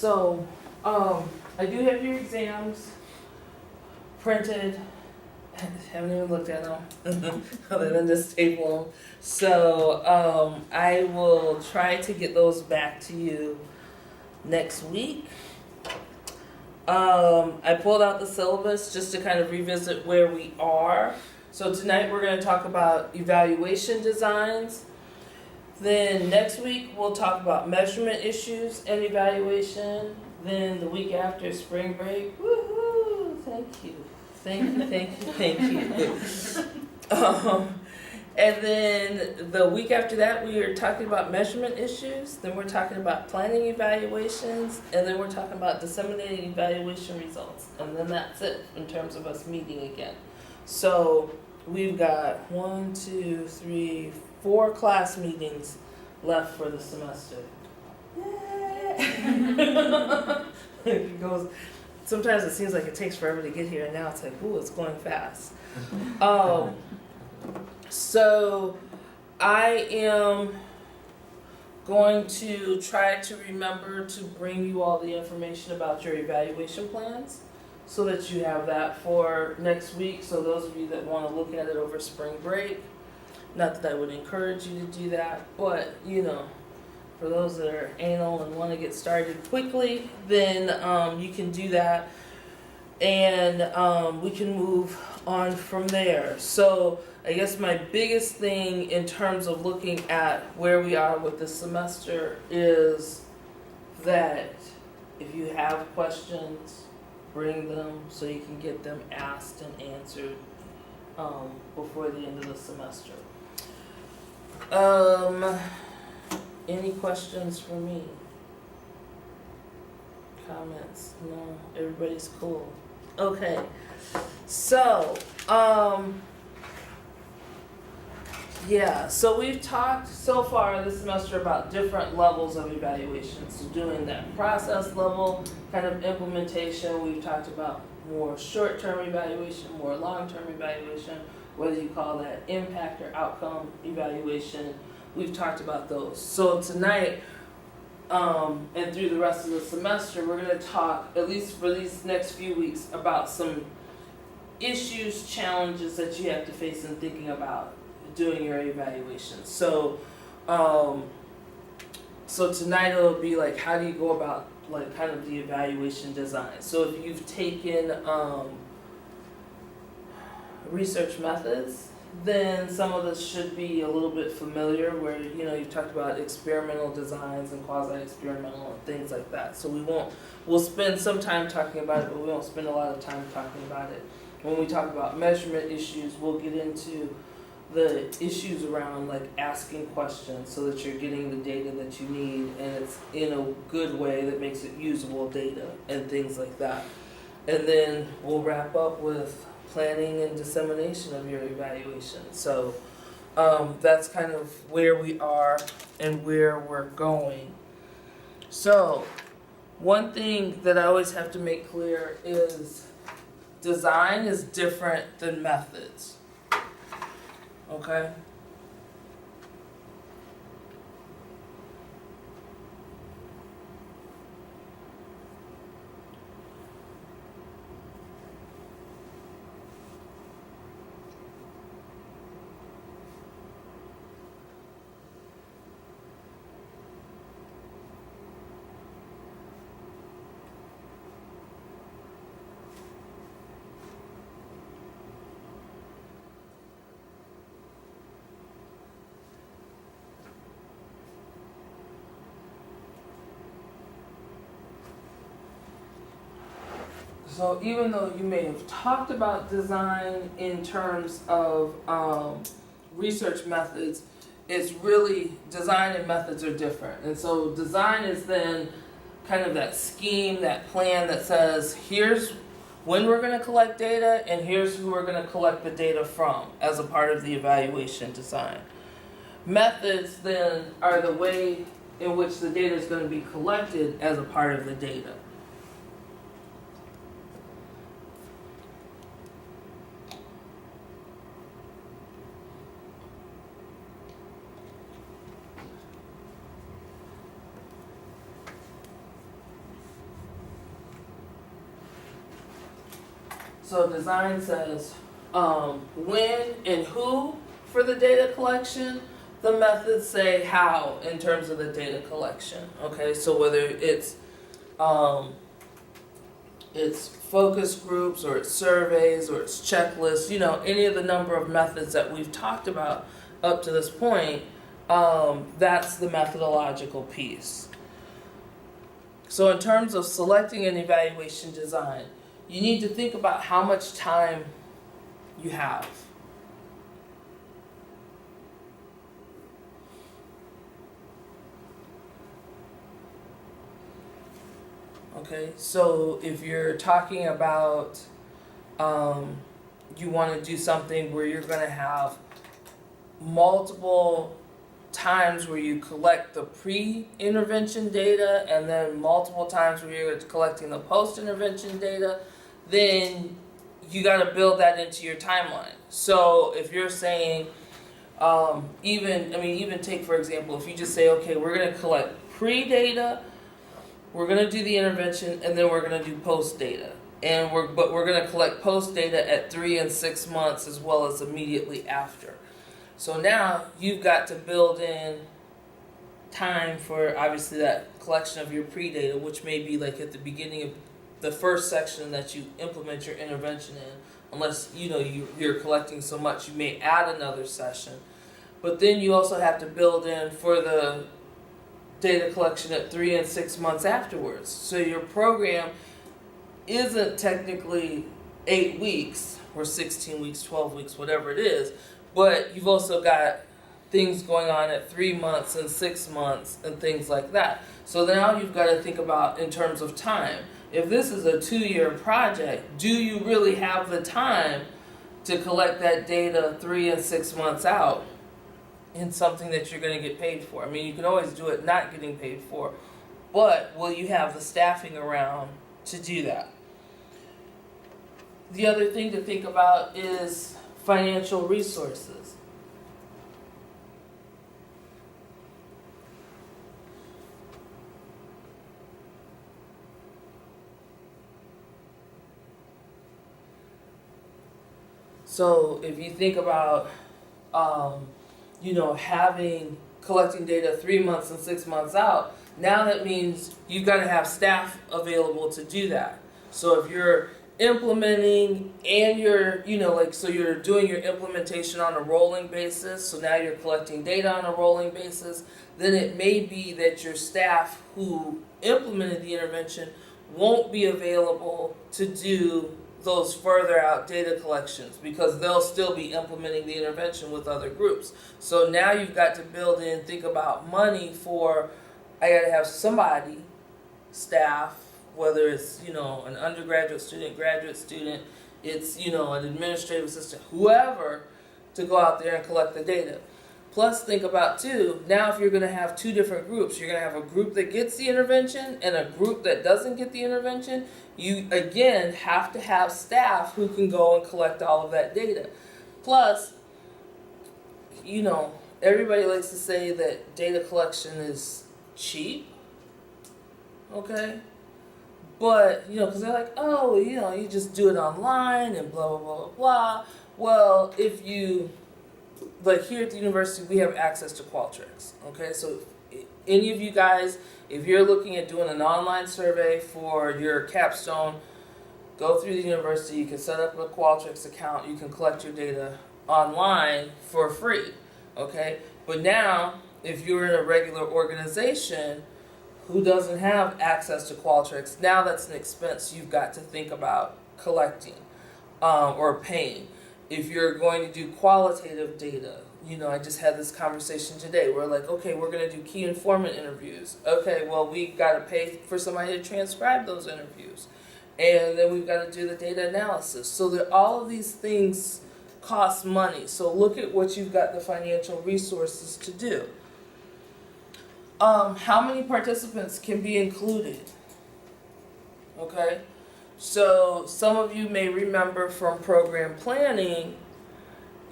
so, I do have your exams printed. Haven't even looked at them, other than just staple them. So, I will try to get those back to you next week. I pulled out the syllabus just to kind of revisit where we are. So tonight we're going to talk about evaluation designs. Then next week we'll talk about measurement issues and evaluation. Then the week after spring break, woohoo! Thank you. And then the week after that we are talking about measurement issues. Then we're talking about planning evaluations, and then we're talking about disseminating evaluation results. And then that's it in terms of us meeting again. So we've got 4 class meetings left for the semester. Yay! It goes. Sometimes it seems like it takes forever to get here, and now it's like, ooh, it's going fast. So I am going to try to remember to bring you all the information about your evaluation plans so that you have that for next week. So those of you that want to look at it over spring break, not that I would encourage you to do that, but for those that are anal and want to get started quickly, then you can do that, and we can move on from there. So I guess my biggest thing in terms of looking at where we are with this semester is that if you have questions, bring them so you can get them asked and answered before the end of the semester. Any questions for me? Comments? No? Everybody's cool. Okay. So, so we've talked so far this semester about different levels of evaluation. So doing that process level kind of implementation. We've talked about more short-term evaluation, more long-term evaluation, whether you call that impact or outcome evaluation. We've talked about those. So tonight, and through the rest of the semester, we're going to talk, at least for these next few weeks, about some issues, challenges that you have to face in thinking about doing your evaluation. So, tonight it'll be like, how do you go about like kind of the evaluation design? So if you've taken research methods, then some of this should be a little bit familiar, where you've talked about experimental designs and quasi-experimental and things like that. So we'll spend some time talking about it, but we won't spend a lot of time talking about it. When we talk about measurement issues, we'll get into the issues around like asking questions so that you're getting the data that you need, and it's in a good way that makes it usable data and things like that. And then we'll wrap up with planning and dissemination of your evaluation. So that's kind of where we are and where we're going. So one thing that I always have to make clear is design is different than methods. Okay? So even though you may have talked about design in terms of research methods, it's really, design and methods are different. And so design is then kind of that scheme, that plan that says, here's when we're going to collect data, and here's who we're going to collect the data from as a part of the evaluation design. Methods then are the way in which the data is going to be collected as a part of the data. So design says when and who for the data collection. The methods say how in terms of the data collection. Okay, so whether it's focus groups or it's surveys or it's checklists, any of the number of methods that we've talked about up to this point, that's the methodological piece. So in terms of selecting an evaluation design, you need to think about how much time you have. Okay, so if you're talking about you want to do something where you're going to have multiple times where you collect the pre-intervention data and then multiple times where you're collecting the post-intervention data, then you got to build that into your timeline. So if you're saying, even take for example, if you just say, okay, we're going to collect pre-data, we're going to do the intervention, and then we're going to do post data. But we're going to collect post data at 3 and 6 months as well as immediately after. So now you've got to build in time for obviously that collection of your pre-data, which may be like at the beginning of the first section that you implement your intervention in. Unless you're collecting so much, you may add another session. But then you also have to build in for the data collection at 3 and 6 months afterwards. So your program isn't technically 8 weeks or 16 weeks, 12 weeks, whatever it is, but you've also got things going on at 3 months and 6 months and things like that. So now you've got to think about in terms of time. If this is a 2-year project, do you really have the time to collect that data 3 and 6 months out in something that you're going to get paid for? I mean, you can always do it not getting paid for, but will you have the staffing around to do that? The other thing to think about is financial resources. So if you think about collecting data 3 months and 6 months out, now that means you've got to have staff available to do that. So if you're implementing and you're doing your implementation on a rolling basis, so now you're collecting data on a rolling basis, then it may be that your staff who implemented the intervention won't be available to do those further out data collections because they'll still be implementing the intervention with other groups. So now you've got to build in, think about money for, I got to have somebody, staff, whether it's, an undergraduate student, graduate student, it's, an administrative assistant, whoever, to go out there and collect the data. Plus think about too, now if you're going to have 2 different groups, you're going to have a group that gets the intervention and a group that doesn't get the intervention, you again have to have staff who can go and collect all of that data. Plus, everybody likes to say that data collection is cheap, okay? But, because they're like, oh, you just do it online and blah, blah, blah, blah, blah. Well, if you, like here at the university, we have access to Qualtrics, okay? So any of you guys, if you're looking at doing an online survey for your capstone, go through the university, you can set up a Qualtrics account, you can collect your data online for free, okay? But now, if you're in a regular organization who doesn't have access to Qualtrics, now that's an expense you've got to think about collecting or paying. If you're going to do qualitative data, I just had this conversation today. We're like, okay, we're going to do key informant interviews. Okay, well, we've got to pay for somebody to transcribe those interviews. And then we've got to do the data analysis. So that all of these things cost money. So look at what you've got the financial resources to do. How many participants can be included? Okay, so some of you may remember from program planning,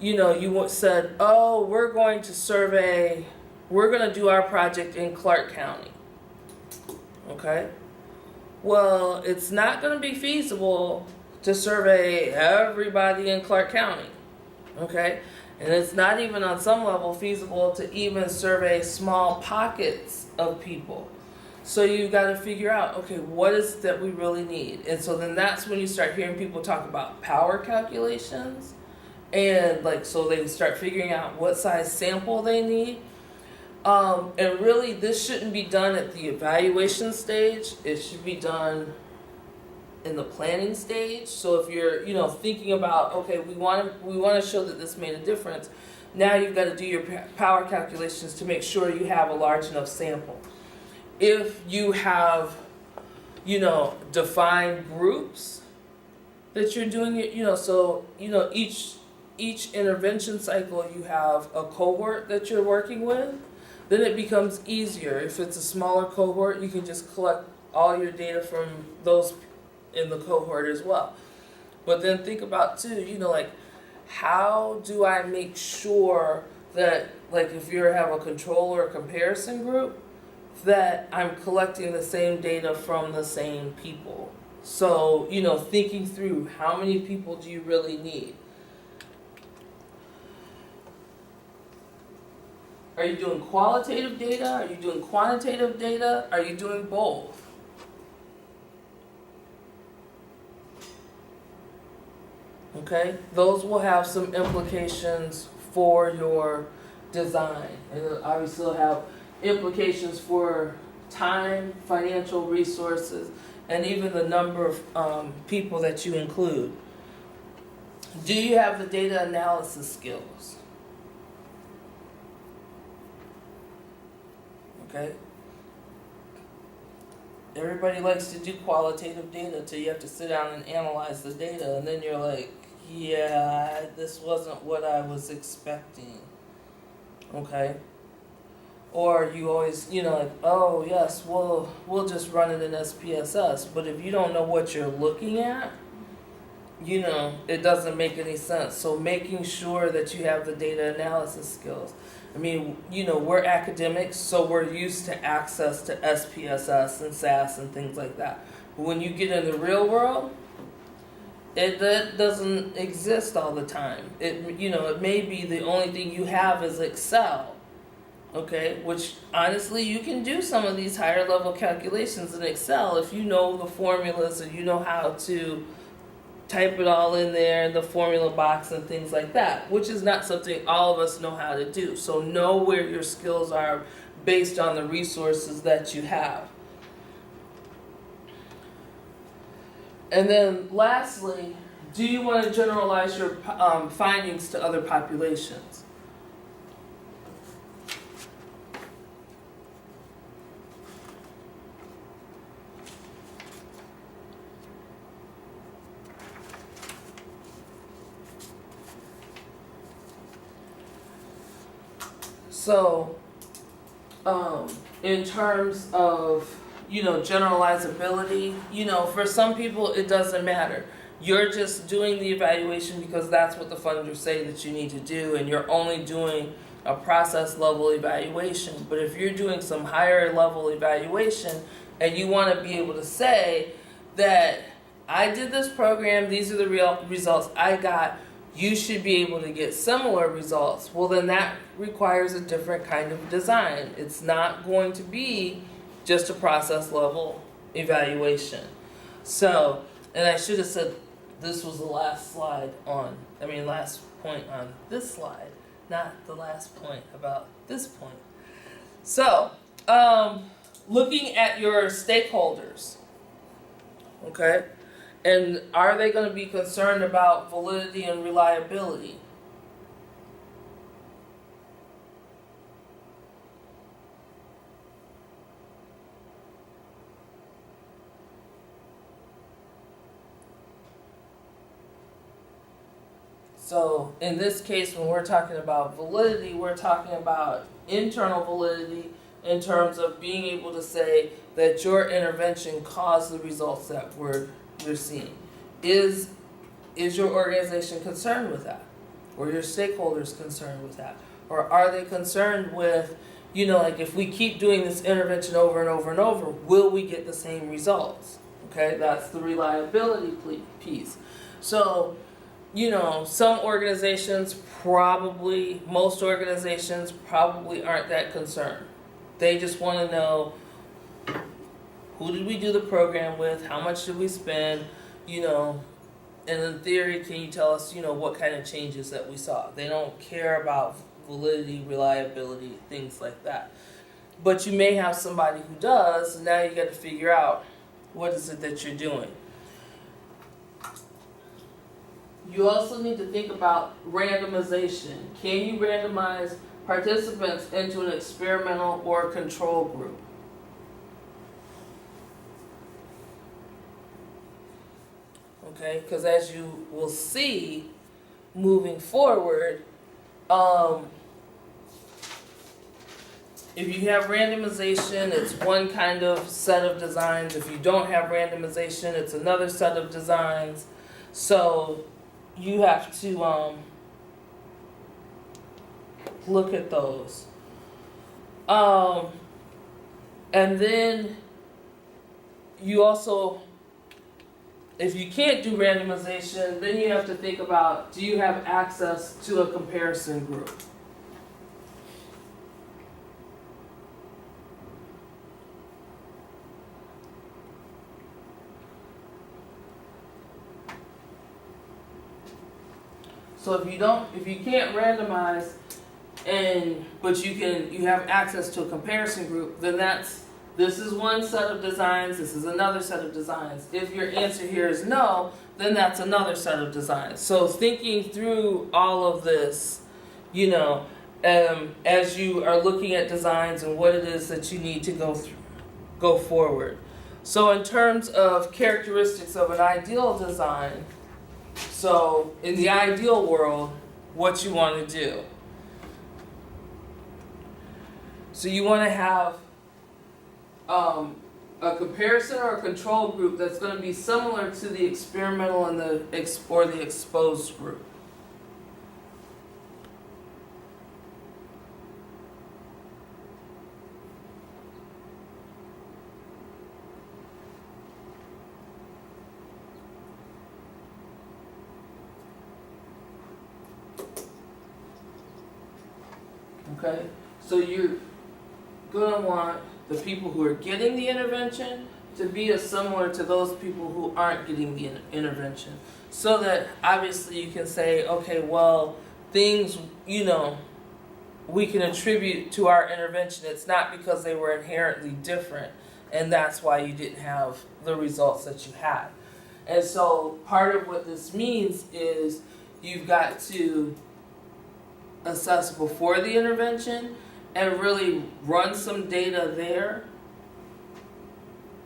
you said, oh, we're going to do our project in Clark County. Okay, well, it's not going to be feasible to survey everybody in Clark County, okay? And it's not even on some level feasible to even survey small pockets of people. So you got to figure out, okay, what is it that we really need? And so then that's when you start hearing people talk about power calculations, and like, so they start figuring out what size sample they need. And really, this shouldn't be done at the evaluation stage. It should be done in the planning stage. So if you're, thinking about, okay, we want to show that this made a difference, now you've got to do your power calculations to make sure you have a large enough sample. If you have, defined groups that you're doing it, so each intervention cycle you have a cohort that you're working with, then it becomes easier. If it's a smaller cohort, you can just collect all your data from those in the cohort as well. But then think about too, how do I make sure that, like, if you have a control or a comparison group, that I'm collecting the same data from the same people. So, thinking through how many people do you really need? Are you doing qualitative data? Are you doing quantitative data? Are you doing both? Okay, those will have some implications for your design. And obviously will have implications for time, financial resources, and even the number of people that you include. Do you have the data analysis skills? Okay. Everybody likes to do qualitative data until you have to sit down and analyze the data, and then you're like, yeah, this wasn't what I was expecting. Okay. Or you always, oh yes, we'll just run it in SPSS. But if you don't know what you're looking at, it doesn't make any sense. So making sure that you have the data analysis skills. I mean, we're academics, so we're used to access to SPSS and SAS and things like that. But when you get in the real world, that doesn't exist all the time. It may be the only thing you have is Excel. Okay, which honestly, you can do some of these higher level calculations in Excel if you know the formulas and you know how to type it all in there in the formula box and things like that, which is not something all of us know how to do. So know where your skills are based on the resources that you have. And then lastly, do you want to generalize your findings to other populations? So, in terms of, generalizability, for some people it doesn't matter. You're just doing the evaluation because that's what the funders say that you need to do, and you're only doing a process level evaluation. But if you're doing some higher level evaluation and you want to be able to say that I did this program, these are the real results I got, you should be able to get similar results. Well, then that requires a different kind of design. It's not going to be just a process level evaluation. So, and I should have said this was the last last point on this slide, not the last point about this point. So, looking at your stakeholders, okay? And are they going to be concerned about validity and reliability? So in this case, when we're talking about validity, we're talking about internal validity in terms of being able to say that your intervention caused the results that we're seeing. Is your organization concerned with that? Or your stakeholders concerned with that? Or are they concerned with, if we keep doing this intervention over and over and over, will we get the same results? Okay, that's the reliability piece. So, some organizations most organizations probably aren't that concerned. They just want to know, who did we do the program with? How much did we spend? And in theory, can you tell us, what kind of changes that we saw? They don't care about validity, reliability, things like that. But you may have somebody who does, and now you got to figure out, what is it that you're doing? You also need to think about randomization. Can you randomize participants into an experimental or control group? Okay, because as you will see moving forward, if you have randomization, it's one kind of set of designs. If you don't have randomization, it's another set of designs. So you have to look at those. And then you also, if you can't do randomization, then you have to think about, do you have access to a comparison group? So if you can't randomize, but you have access to a comparison group, then this is one set of designs, this is another set of designs. If your answer here is no, then that's another set of designs. So thinking through all of this, as you are looking at designs and what it is that you need to go forward. So in terms of characteristics of an ideal design, so in the ideal world, what you want to do. So you want to have a comparison or a control group that's going to be similar to the experimental and the exposed group. Okay, so you're going to want the people who are getting the intervention to be as similar to those people who aren't getting the intervention. So that obviously you can say, okay, well, things, we can attribute to our intervention. It's not because they were inherently different, and that's why you didn't have the results that you had. And so part of what this means is you've got to assess before the intervention and really run some data there.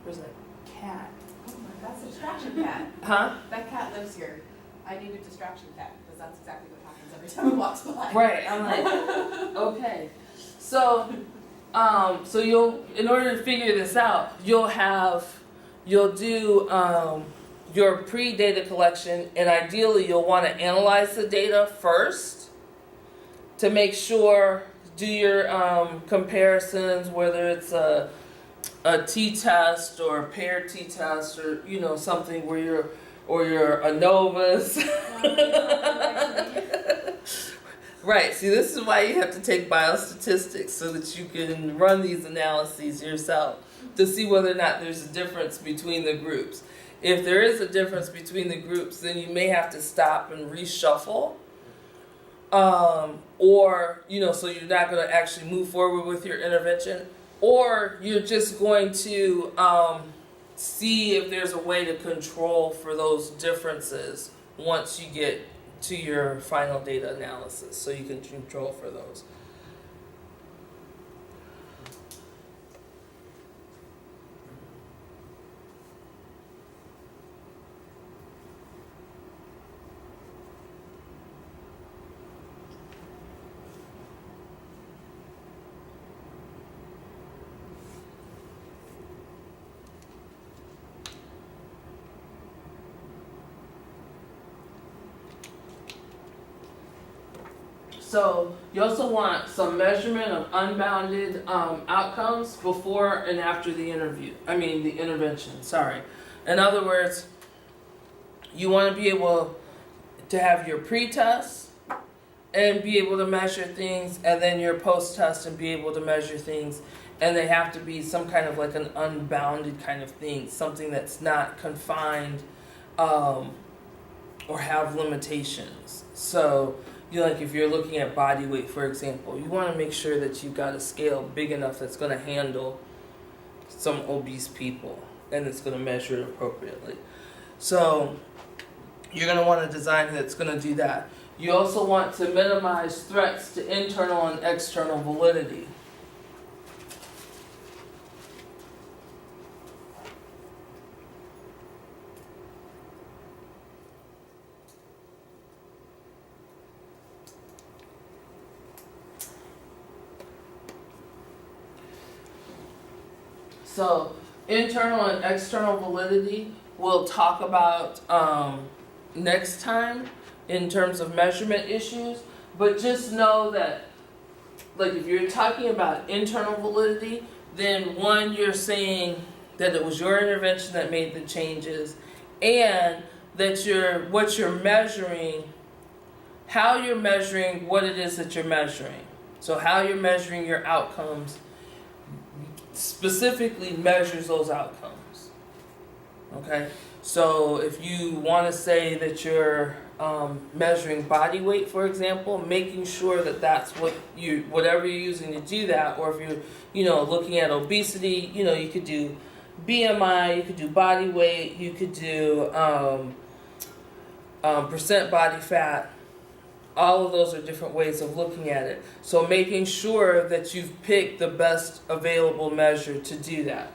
Where's that cat? Oh my, that's a distraction cat. Huh? That cat lives here. I need a distraction cat because that's exactly what happens every time it walks by. Right. I'm like, okay. So, so you'll, in order to figure this out, you'll do your pre-data collection, and ideally you'll want to analyze the data first to make sure, do your comparisons, whether it's a t-test or a paired t-test or something where you're a novus. Right, see, this is why you have to take biostatistics, so that you can run these analyses yourself to see whether or not there's a difference between the groups. If there is a difference between the groups, then you may have to stop and reshuffle. Or, so you're not going to actually move forward with your intervention, or you're just going to see if there's a way to control for those differences once you get to your final data analysis, so you can control for those. So you also want some measurement of unbounded outcomes before and after the intervention. In other words, you want to be able to have your pre-test and be able to measure things, and then your post-test and be able to measure things, and they have to be some kind of like an unbounded kind of thing, something that's not confined or have limitations. So, like if you're looking at body weight, for example, you want to make sure that you've got a scale big enough that's going to handle some obese people, and it's going to measure it appropriately. So you're going to want a design that's going to do that. You also want to minimize threats to internal and external validity. So internal and external validity we'll talk about next time in terms of measurement issues, but just know that, like, if you're talking about internal validity, then one, you're saying that it was your intervention that made the changes, and that what you're measuring, how you're measuring what it is that you're measuring. So how you're measuring your outcomes specifically measures those outcomes. Okay? So if you want to say that you're measuring body weight, for example, making sure that that's whatever you're using to do that, or if you're looking at obesity, you could do BMI, you could do body weight, you could do percent body fat. All of those are different ways of looking at it. So making sure that you've picked the best available measure to do that,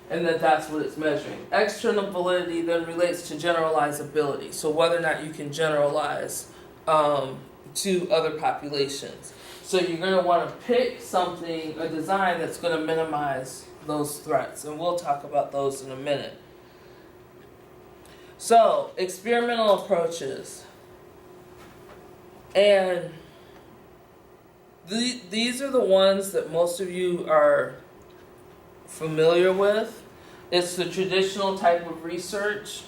and that's what it's measuring. External validity then relates to generalizability. So whether or not you can generalize to other populations. So you're going to want to pick a design that's going to minimize those threats, and we'll talk about those in a minute. So experimental approaches. And these are the ones that most of you are familiar with. It's the traditional type of research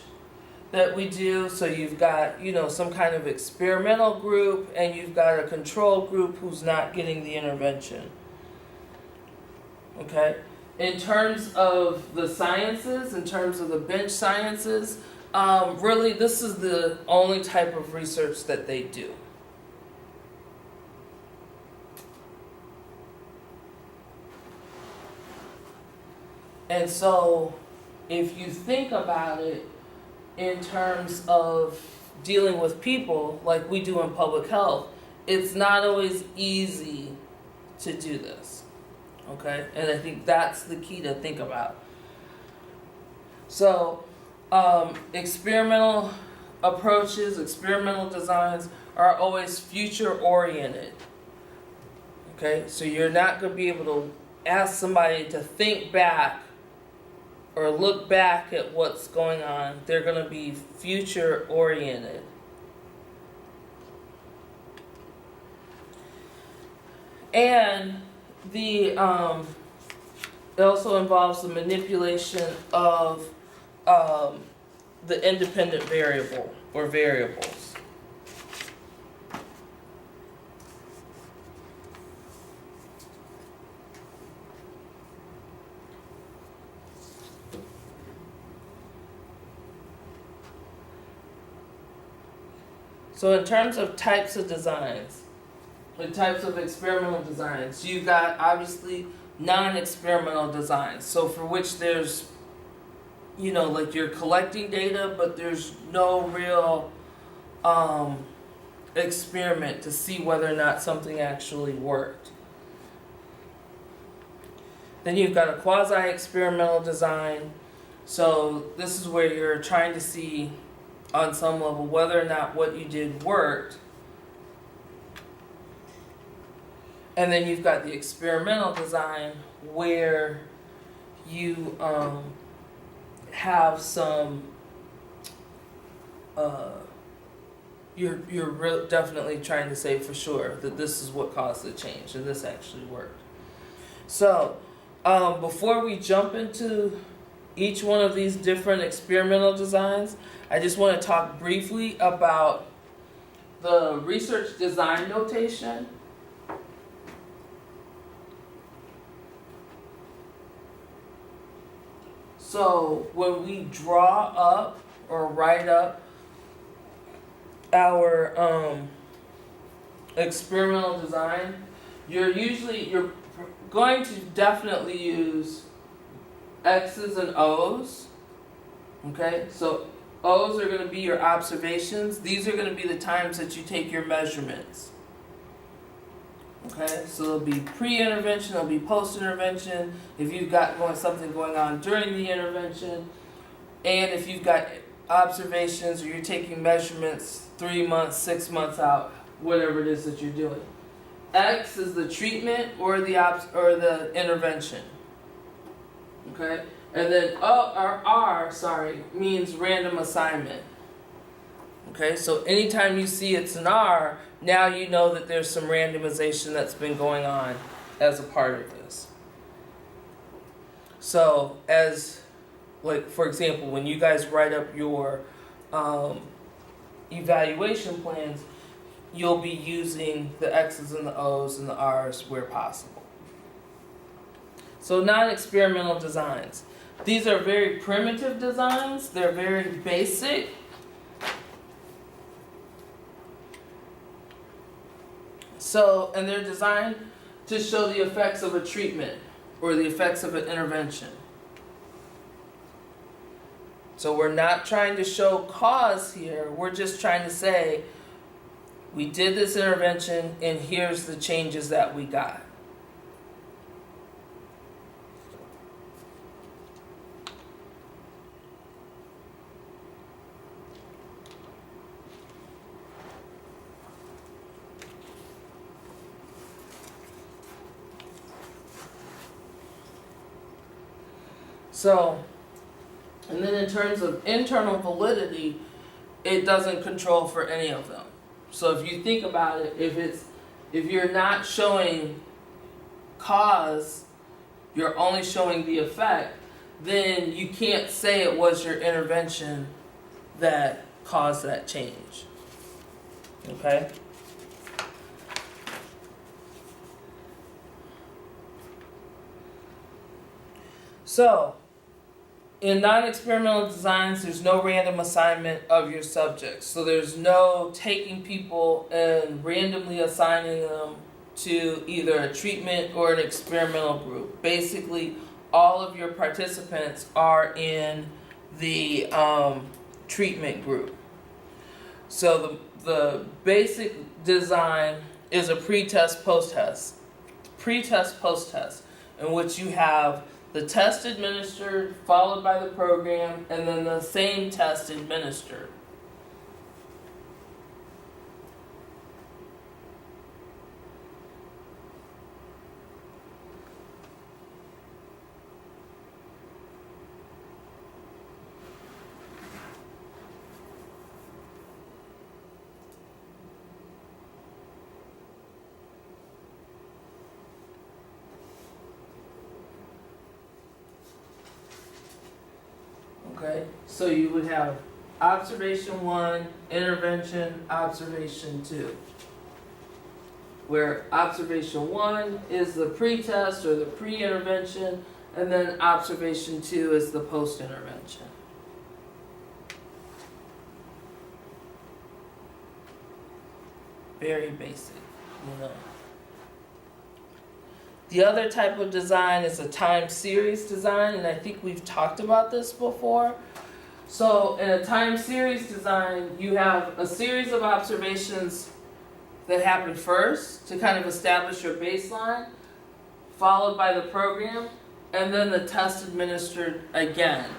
that we do. So you've got, some kind of experimental group, and you've got a control group who's not getting the intervention. Okay? In terms of the sciences, in terms of the bench sciences, really this is the only type of research that they do. And so, if you think about it in terms of dealing with people like we do in public health, it's not always easy to do this, okay? And I think that's the key to think about. So, experimental approaches, experimental designs are always future-oriented, okay? So you're not going to be able to ask somebody to think back or look back at what's going on. They're going to be future oriented. And it also involves the manipulation of the independent variable or variables. So in terms of types of designs, like types of experimental designs, you've got obviously non-experimental designs. So for which there's, like you're collecting data, but there's no real experiment to see whether or not something actually worked. Then you've got a quasi-experimental design. So this is where you're trying to see on some level whether or not what you did worked. And then you've got the experimental design where you have some you're definitely trying to say for sure that this is what caused the change and this actually worked. So before we jump into each one of these different experimental designs, I just want to talk briefly about the research design notation. So when we draw up or write up our experimental design, you're going to definitely use X's and O's. Okay, so O's are going to be your observations. These are going to be the times that you take your measurements. Okay, so there'll be pre-intervention, there'll be post-intervention, if you've got something going on during the intervention, and if you've got observations or you're taking measurements 3 months, 6 months out, whatever it is that you're doing. X is the treatment or the intervention. Okay, and then R means random assignment. Okay, so anytime you see it's an R, now you know that there's some randomization that's been going on as a part of this. So for example, when you guys write up your evaluation plans, you'll be using the X's and the O's and the R's where possible. So non-experimental designs. These are very primitive designs. They're very basic. So, and they're designed to show the effects of a treatment or the effects of an intervention. So we're not trying to show cause here. We're just trying to say, we did this intervention and here's the changes that we got. So, and then in terms of internal validity, it doesn't control for any of them. So if you think about it, if you're not showing cause, you're only showing the effect, then you can't say it was your intervention that caused that change. Okay? So, in non-experimental designs, there's no random assignment of your subjects. So there's no taking people and randomly assigning them to either a treatment or an experimental group. Basically, all of your participants are in the treatment group. So the basic design is a pre-test, post-test. Pre-test, post-test, in which you have the test administered, followed by the program, and then the same test administered. Okay, so you would have observation 1, intervention, observation 2. Where observation 1 is the pre-test or the pre-intervention, and then observation 2 is the post-intervention. Very basic, you know. The other type of design is a time series design, and I think we've talked about this before. So in a time series design, you have a series of observations that happen first to kind of establish your baseline, followed by the program, and then the test administered again.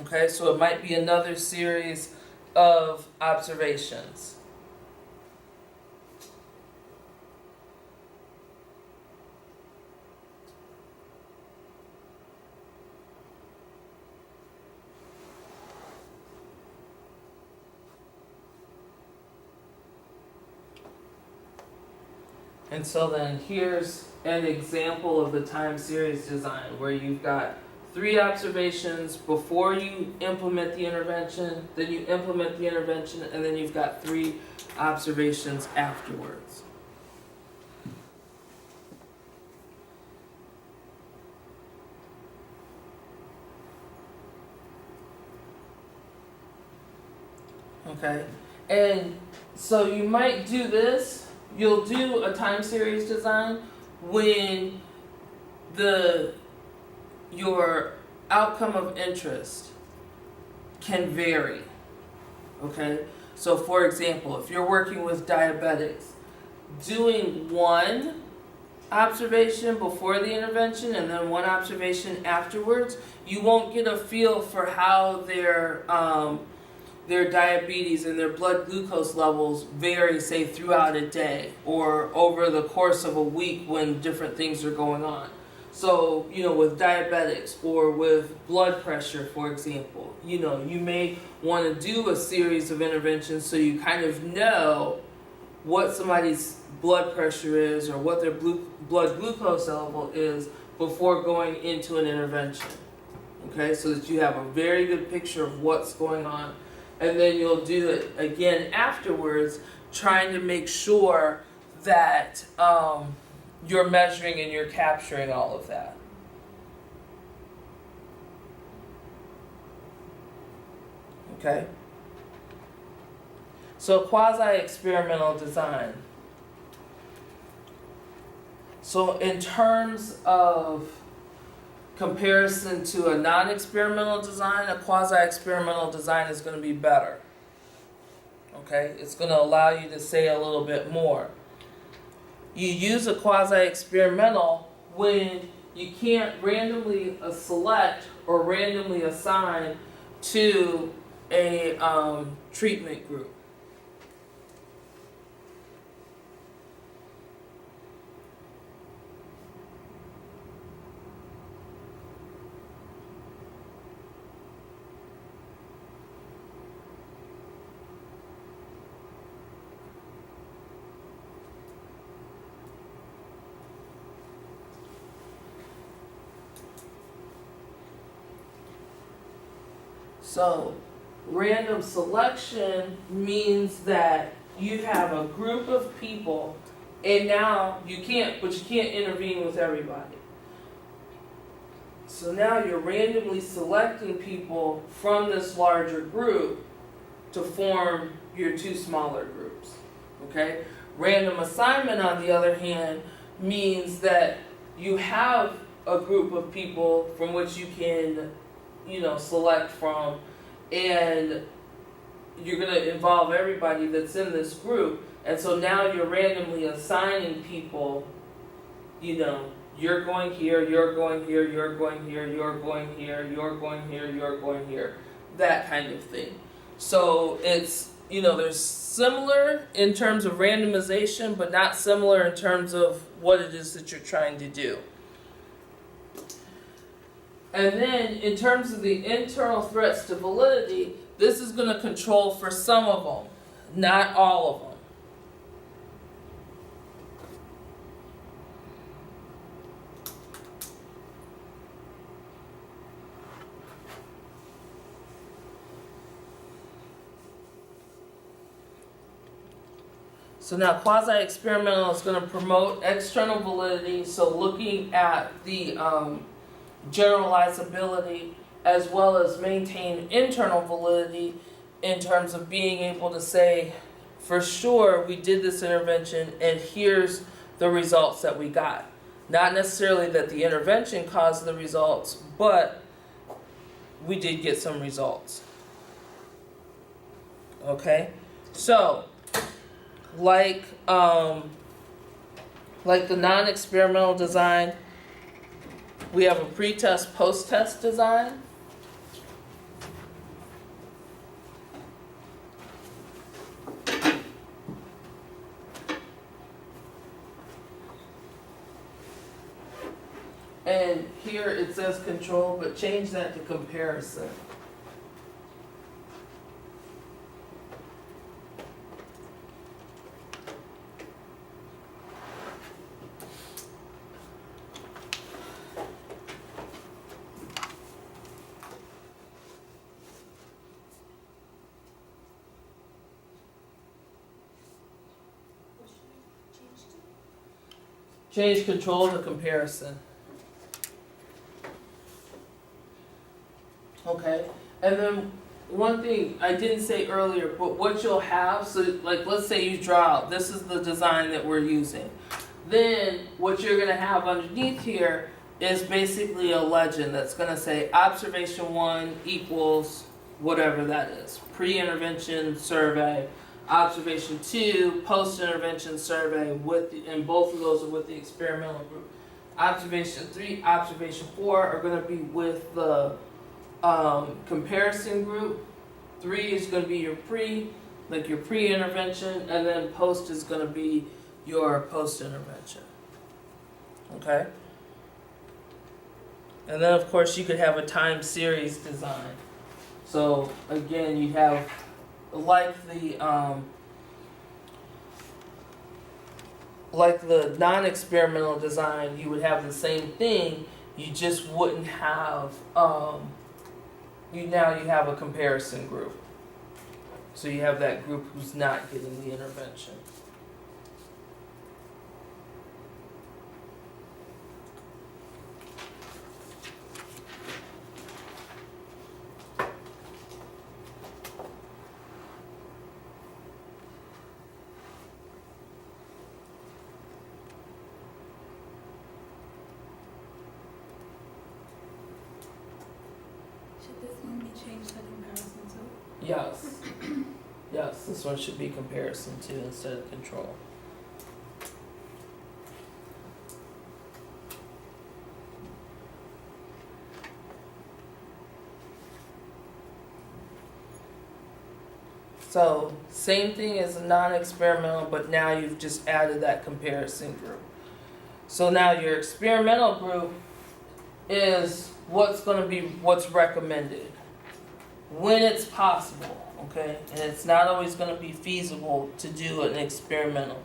Okay, so it might be another series of observations. And so then here's an example of the time series design where you've got 3 observations before you implement the intervention, then you implement the intervention, and then you've got 3 observations afterwards. Okay, and so you might do this, you'll do a time series design when your outcome of interest can vary. Okay, so for example, if you're working with diabetics, doing 1 observation before the intervention and then 1 observation afterwards, you won't get a feel for how their diabetes and their blood glucose levels vary, say, throughout a day or over the course of a week when different things are going on. So, with diabetics or with blood pressure, for example, you may want to do a series of interventions so you kind of know what somebody's blood pressure is or what their blood glucose level is before going into an intervention. Okay, so that you have a very good picture of what's going on. And then you'll do it again afterwards, trying to make sure that you're measuring and you're capturing all of that. Okay? So quasi-experimental design. So in terms of comparison to a non-experimental design, a quasi-experimental design is going to be better. Okay? It's going to allow you to say a little bit more. You use a quasi-experimental when you can't randomly select or randomly assign to a treatment group. So, random selection means that you have a group of people, and now you can't intervene with everybody. So now you're randomly selecting people from this larger group to form your 2 smaller groups. Okay? Random assignment, on the other hand, means that you have a group of people from which you can select from, and you're going to involve everybody that's in this group, and so now you're randomly assigning people, you're going here, you're going here, you're going here, you're going here, you're going here, you're going here, that kind of thing. So it's, there's similar in terms of randomization, but not similar in terms of what it is that you're trying to do. And then, in terms of the internal threats to validity, this is going to control for some of them, not all of them. So now quasi-experimental is going to promote external validity, so looking at the generalizability as well as maintain internal validity in terms of being able to say, for sure we did this intervention and here's the results that we got. Not necessarily that the intervention caused the results, but we did get some results. Okay? So, like the non-experimental design, we have a pre-test, post-test design. And here it says control, but change that to comparison. Change control to comparison. Okay, and then one thing I didn't say earlier, but what you'll have, so like let's say you draw out, this is the design that we're using. Then what you're gonna have underneath here is basically a legend that's gonna say observation 1 equals whatever that is. Pre-intervention survey, observation 2, post-intervention survey and both of those are with the experimental group. Observation 3, observation 4 are gonna be with the comparison group. 3 is going to be your pre-intervention, and then post is going to be your post-intervention. Okay? And then of course you could have a time series design. So again, you have like the non-experimental design, you would have the same thing, you just wouldn't have you have a comparison group. So you have that group who's not getting the intervention. Should this one be changed to comparison to? Yes. Yes, this one should be comparison to instead of control. So, same thing as a non-experimental, but now you've just added that comparison group. So now your experimental group is what's recommended when it's possible, okay? And it's not always going to be feasible to do an experimental.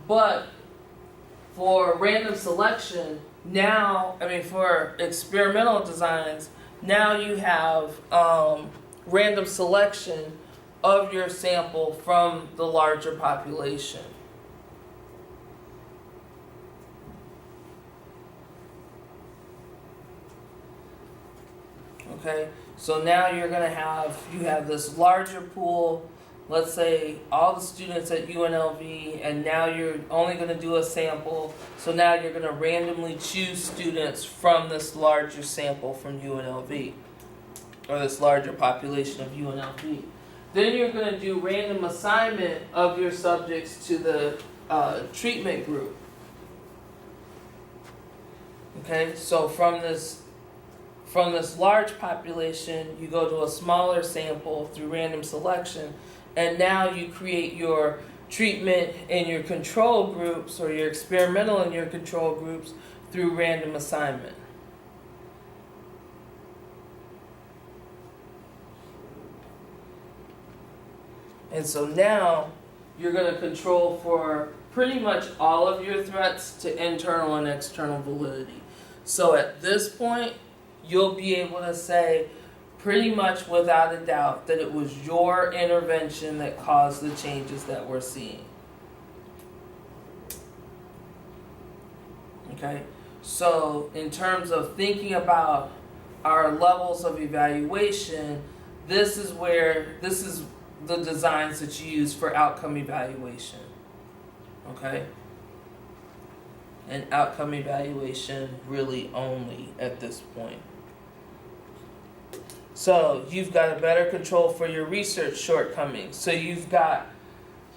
But for random selection, for experimental designs, now you have random selection of your sample from the larger population. Okay, so now you have this larger pool, let's say all the students at UNLV, and now you're only going to do a sample, so now you're going to randomly choose students from this larger sample from UNLV, or this larger population of UNLV. Then you're going to do random assignment of your subjects to the treatment group. Okay, so from this large population, you go to a smaller sample through random selection, and now you create your treatment and your control groups, or your experimental and your control groups, through random assignment. And so now you're going to control for pretty much all of your threats to internal and external validity. So at this point, you'll be able to say pretty much without a doubt that it was your intervention that caused the changes that we're seeing. Okay, so in terms of thinking about our levels of evaluation, this is the designs that you use for outcome evaluation. Okay? And outcome evaluation really only at this point. So you've got a better control for your research shortcomings. So you've got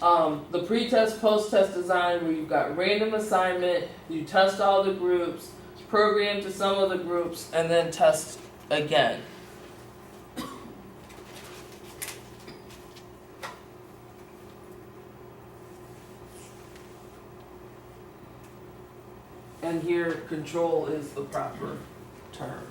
the pre-test, post-test design where you've got random assignment, you test all the groups, program to some of the groups, and then test again. And here, control is the proper term.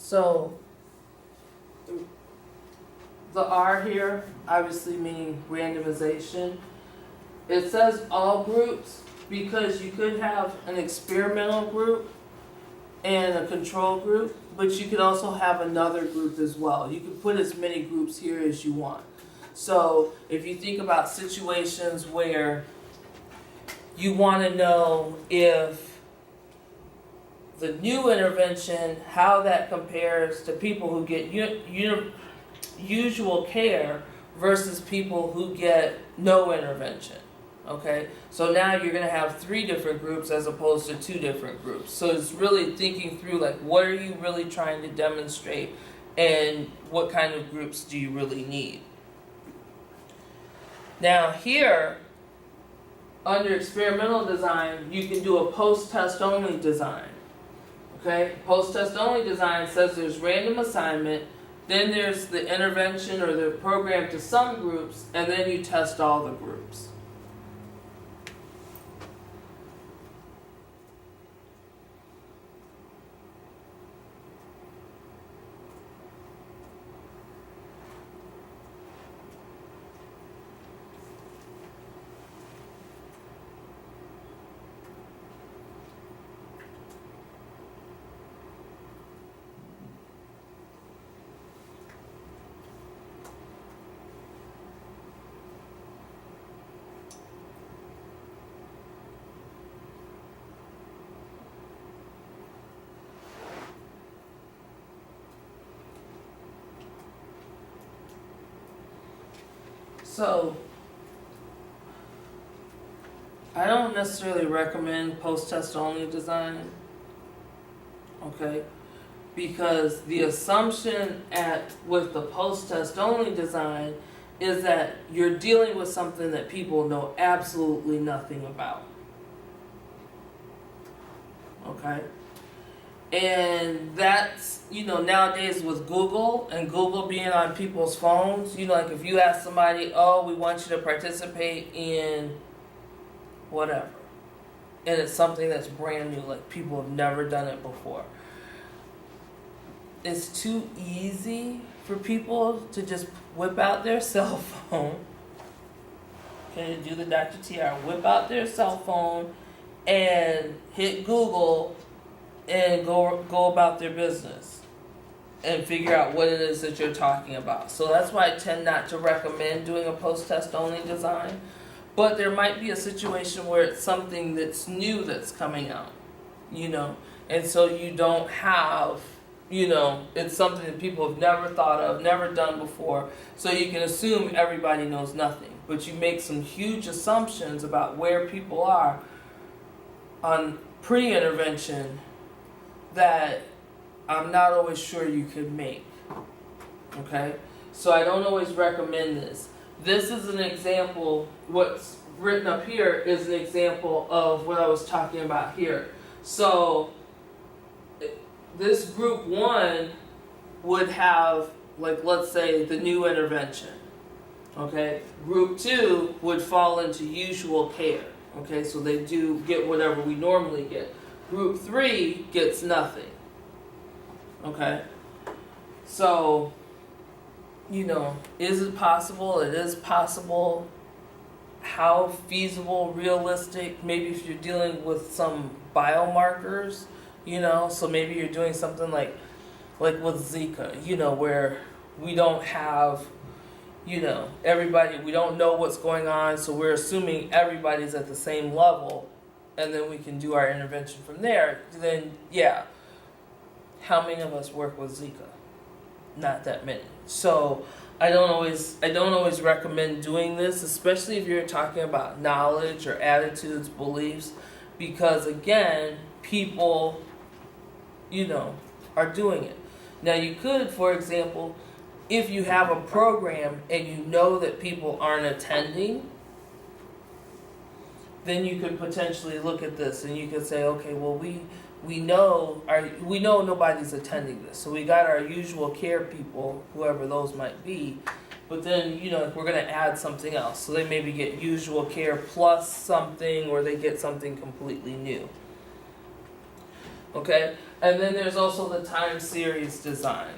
So the R here, obviously meaning randomization. It says all groups because you could have an experimental group and a control group, but you could also have another group as well. You could put as many groups here as you want. So if you think about situations where you want to know if the new intervention, how that compares to people who get usual care versus people who get no intervention. Okay, so now you're going to have 3 different groups as opposed to 2 different groups. So it's really thinking through, like, what are you really trying to demonstrate and what kind of groups do you really need. Now here, under experimental design, you can do a post-test only design. Okay, post-test only design says there's random assignment, then there's the intervention or the program to some groups, and then you test all the groups. So, I don't necessarily recommend post-test only design, okay? Because the assumption with the post-test only design is that you're dealing with something that people know absolutely nothing about, okay? And that's, nowadays with Google and Google being on people's phones, like if you ask somebody, oh, we want you to participate in whatever, and it's something that's brand new, like people have never done it before. It's too easy for people to just whip out their cell phone, okay, do the Dr. TR, whip out their cell phone and hit Google and go about their business and figure out what it is that you're talking about. So that's why I tend not to recommend doing a post-test only design. But there might be a situation where it's something that's new that's coming out, and so you don't have, it's something that people have never thought of, never done before, so you can assume everybody knows nothing. But you make some huge assumptions about where people are on pre-intervention that I'm not always sure you could make, okay? So I don't always recommend this. This is an example, what's written up here is an example of what I was talking about here. So this group 1 would have, like, let's say the new intervention, okay? Group 2 would fall into usual care, okay? So they do get whatever we normally get. Group 3 gets nothing, okay? So, is it possible? It is possible. How feasible, realistic? Maybe if you're dealing with some biomarkers, so maybe you're doing something like with Zika, where we don't have, everybody, we don't know what's going on, so we're assuming everybody's at the same level, and then we can do our intervention from there. Then, yeah, how many of us work with Zika? Not that many. So I don't always recommend doing this, especially if you're talking about knowledge or attitudes, beliefs, because again, people, are doing it. Now you could, for example, if you have a program and you know that people aren't attending, then you could potentially look at this and you could say, okay, well we know nobody's attending this, so we got our usual care people, whoever those might be, but then we're going to add something else, so they maybe get usual care plus something, or they get something completely new. Okay, And then there's also the time series design.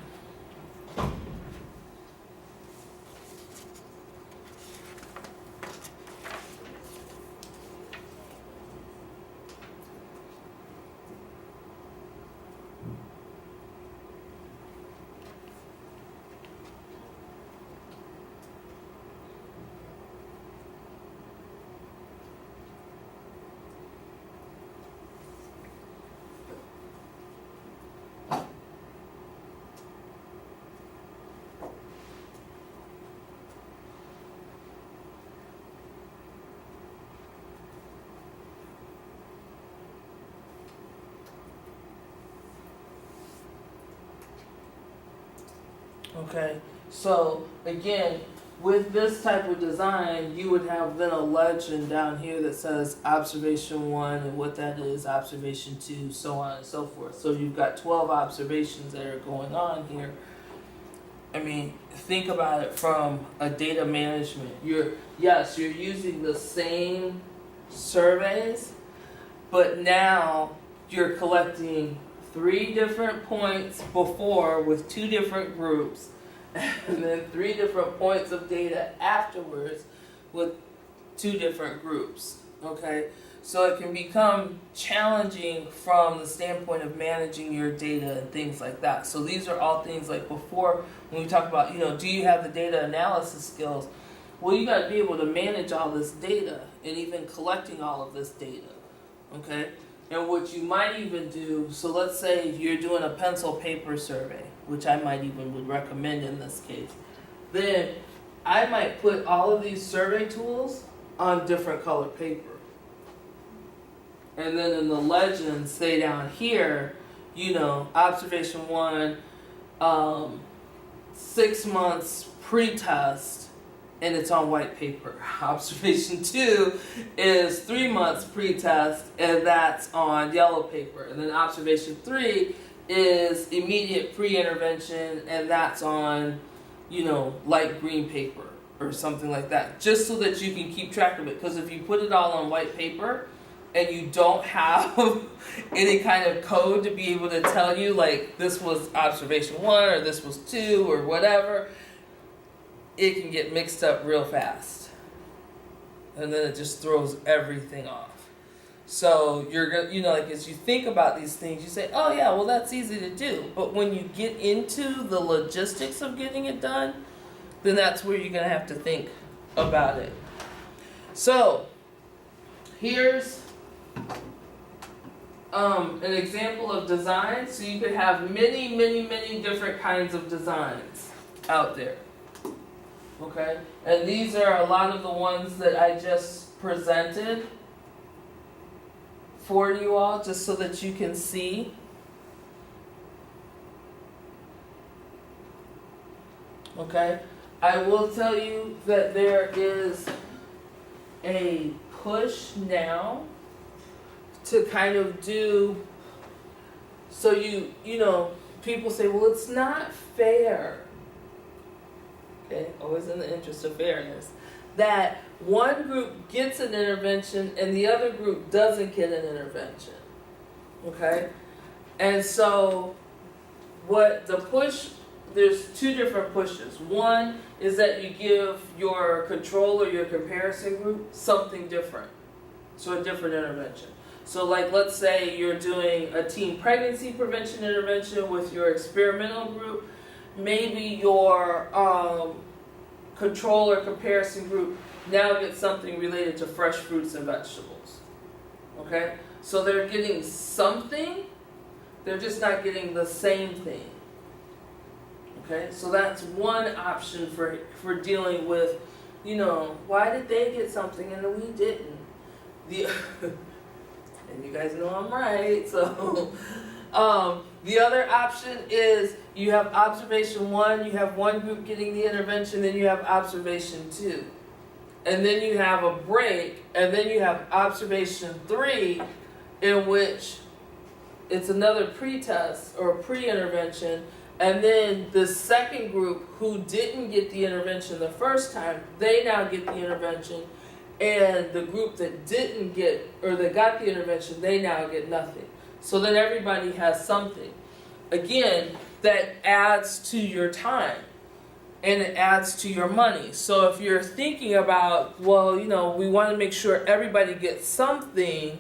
Okay, so again, with this type of design, you would have then a legend down here that says observation 1 and what that is, observation 2, so on and so forth. So you've got 12 observations that are going on here. I mean, think about it from a data management. You're using the same surveys, but now you're collecting 3 different points before with 2 different groups, and then 3 different points of data afterwards with 2 different groups. Okay, so it can become challenging from the standpoint of managing your data and things like that. So these are all things like before when we talk about, do you have the data analysis skills? Well, you got to be able to manage all this data and even collecting all of this data. Okay. And what you might even do, so let's say you're doing a pencil paper survey, which I might even would recommend in this case, then I might put all of these survey tools on different color paper. And then in the legend, say down here, observation 1, 6 months pre-test, and it's on white paper. Observation 2 is 3 months pre-test, and that's on yellow paper. And then observation 3 is immediate pre-intervention, and that's on, light green paper or something like that. Just so that you can keep track of it. Because if you put it all on white paper and you don't have any kind of code to be able to tell you, like, this was observation 1 or this was 2 or whatever, it can get mixed up real fast, and then it just throws everything off. So you're gonna, like, as you think about these things, you say, oh yeah, well that's easy to do. But when you get into the logistics of getting it done, then that's where you're gonna have to think about it. So here's an example of design. So you could have many, many, many different kinds of designs out there. Okay, and these are a lot of the ones that I just presented for you all, just so that you can see. Okay, I will tell you that there is a push now to kind of do, so people say, well, it's not fair. Okay, always in the interest of fairness, that one group gets an intervention and the other group doesn't get an intervention. Okay, and so what the push, there's 2 different pushes. One is that you give your control or your comparison group something different, so a different intervention. So like, let's say you're doing a teen pregnancy prevention intervention with your experimental group. Maybe your control or comparison group now gets something related to fresh fruits and vegetables. Okay? So they're getting something, they're just not getting the same thing. Okay? So that's one option for dealing with, why did they get something and we didn't? And you guys know I'm right, so the other option is you have observation 1, you have one group getting the intervention, then you have observation 2. And then you have a break, and then you have observation 3, in which it's another pre-test or pre-intervention, and then the second group who didn't get the intervention the first time, they now get the intervention, and the group that didn't get, or that got the intervention, they now get nothing. So then everybody has something. Again, that adds to your time and it adds to your money. So if you're thinking about, well, we want to make sure everybody gets something,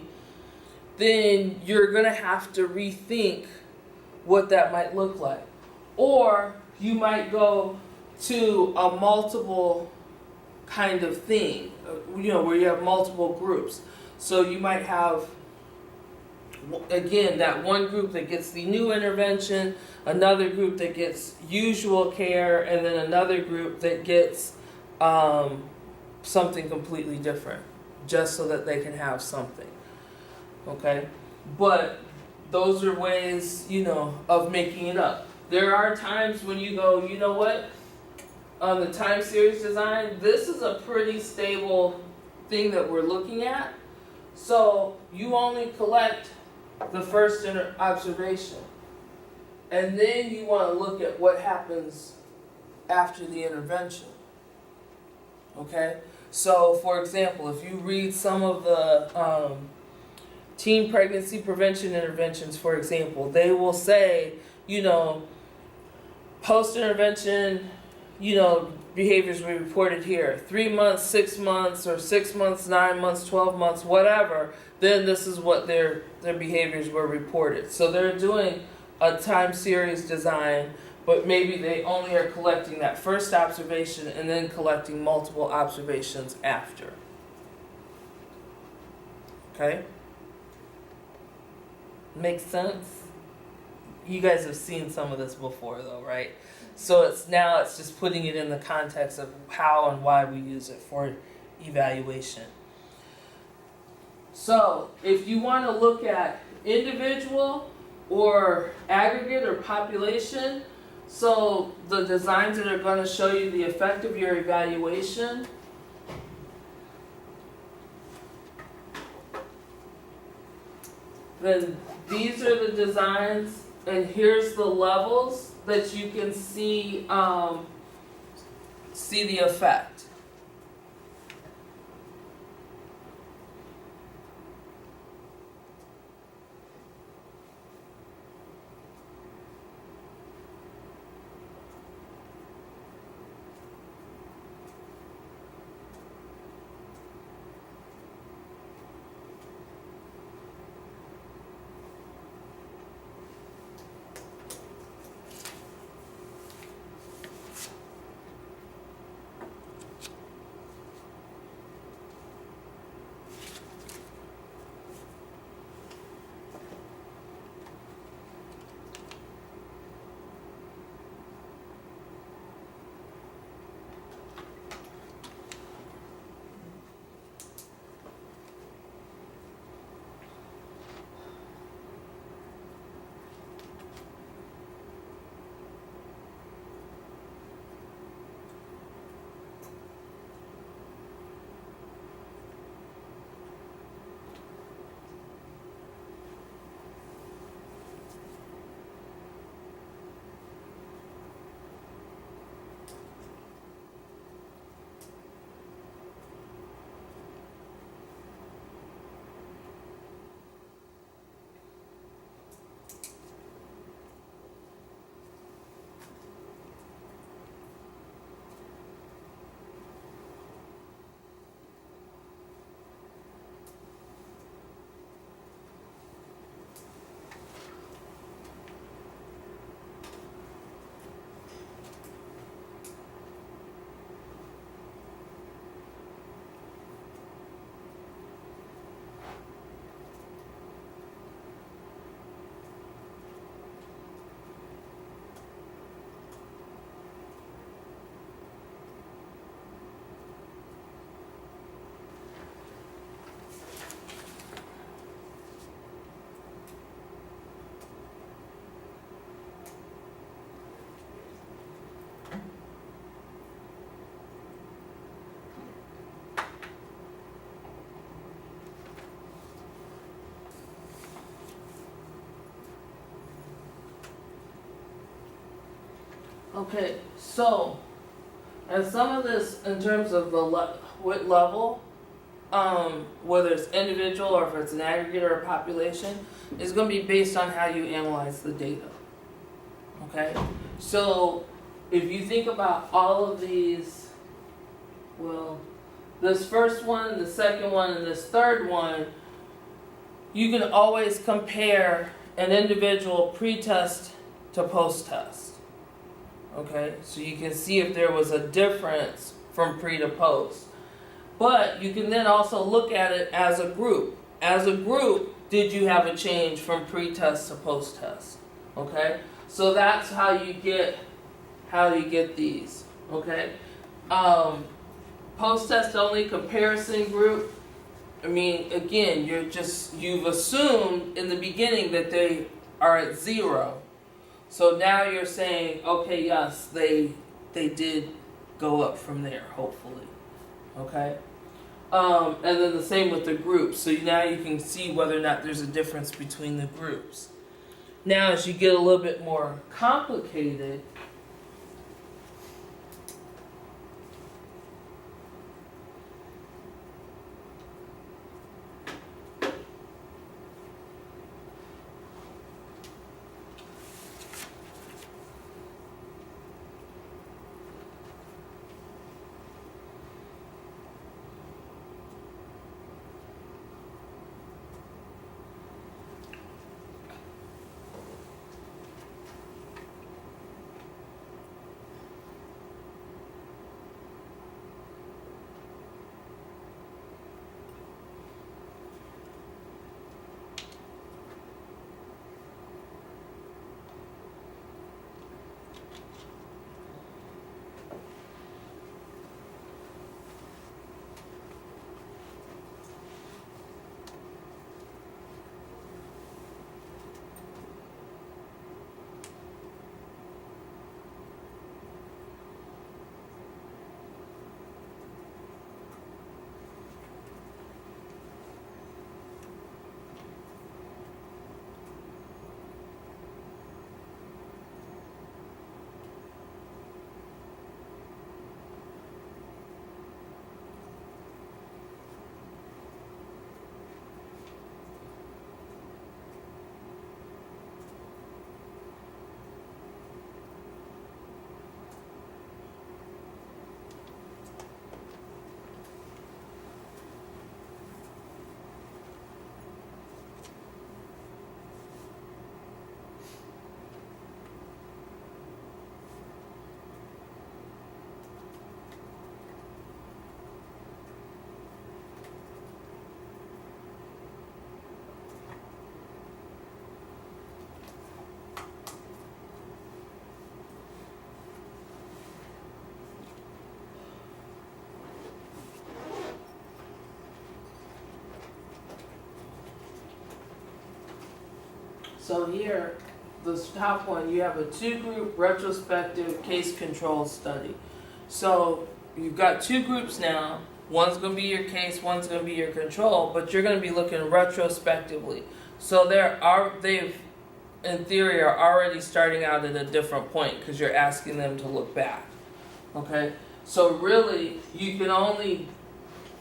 then you're going to have to rethink what that might look like. Or you might go to a multiple kind of thing, where you have multiple groups. So you might have, again, that one group that gets the new intervention, another group that gets usual care, and then another group that gets something completely different, just so that they can have something. Okay? But those are ways, of making it up. There are times when you go, you know what? On the time series design, this is a pretty stable thing that we're looking at. So you only collect the first observation. And then you want to look at what happens after the intervention. Okay? So, for example, if you read some of the teen pregnancy prevention interventions, for example, they will say, post-intervention, behaviors we reported here, 3 months, 6 months, or 6 months, 9 months, 12 months, whatever, then this is what their behaviors were reported. So they're doing a time series design, but maybe they only are collecting that first observation and then collecting multiple observations after. Okay? Makes sense? You guys have seen some of this before though, right? So it's just putting it in the context of how and why we use it for evaluation. So if you want to look at individual or aggregate or population, so the designs that are going to show you the effect of your evaluation, then these are the designs, and here's the levels that you can see the effect. Okay, so, and some of this in terms of what level, whether it's individual or if it's an aggregate or a population, is going to be based on how you analyze the data. Okay? So if you think about all of these, well, this first one, the second one, and this third one, you can always compare an individual pre-test to post-test. Okay? So you can see if there was a difference from pre to post. But you can then also look at it as a group. As a group, did you have a change from pre-test to post-test? Okay? So that's how you get these. Okay? Post-test only comparison group. I mean, again, you've assumed in the beginning that they are at 0. So now you're saying, okay, yes, they did go up from there, hopefully. Okay? And then the same with the groups. So now you can see whether or not there's a difference between the groups. Now, as you get a little bit more complicated, so here, this top one, you have a 2-group retrospective case control study. So you've got 2 groups now. One's going to be your case, one's going to be your control, but you're going to be looking retrospectively. So they've, in theory, are already starting out at a different point because you're asking them to look back. Okay? So really, you can only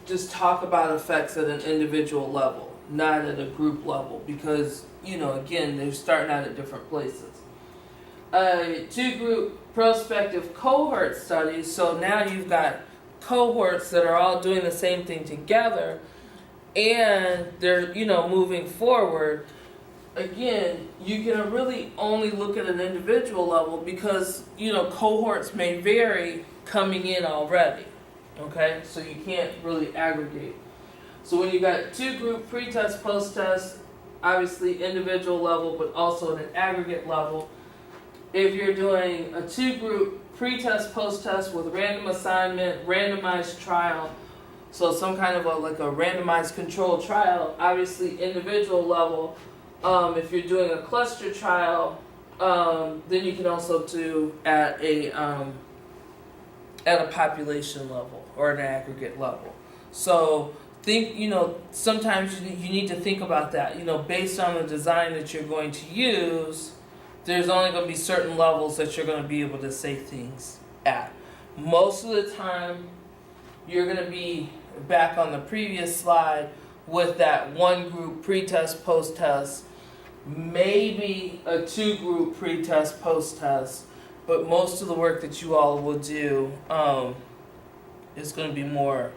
just talk about effects at an individual level, not at a group level, because again, they're starting out at different places. 2-group prospective cohort studies. So now you've got cohorts that are all doing the same thing together, and they're moving forward. Again, you can really only look at an individual level because cohorts may vary coming in already. Okay, so you can't really aggregate. So when you got 2-group pre-test, post-test, obviously individual level, but also at an aggregate level. If you're doing a 2-group pre-test, post-test with random assignment, randomized trial, so some kind of a randomized controlled trial, obviously individual level. If you're doing a cluster trial, then you can also do at a population level or an aggregate level. So think, sometimes you need to think about that. Based on the design that you're going to use, there's only going to be certain levels that you're going to be able to say things at. Most of the time, you're going to be, back on the previous slide with that one group pre-test, post-test, maybe a 2-group pre-test, post-test, but most of the work that you all will do is going to be more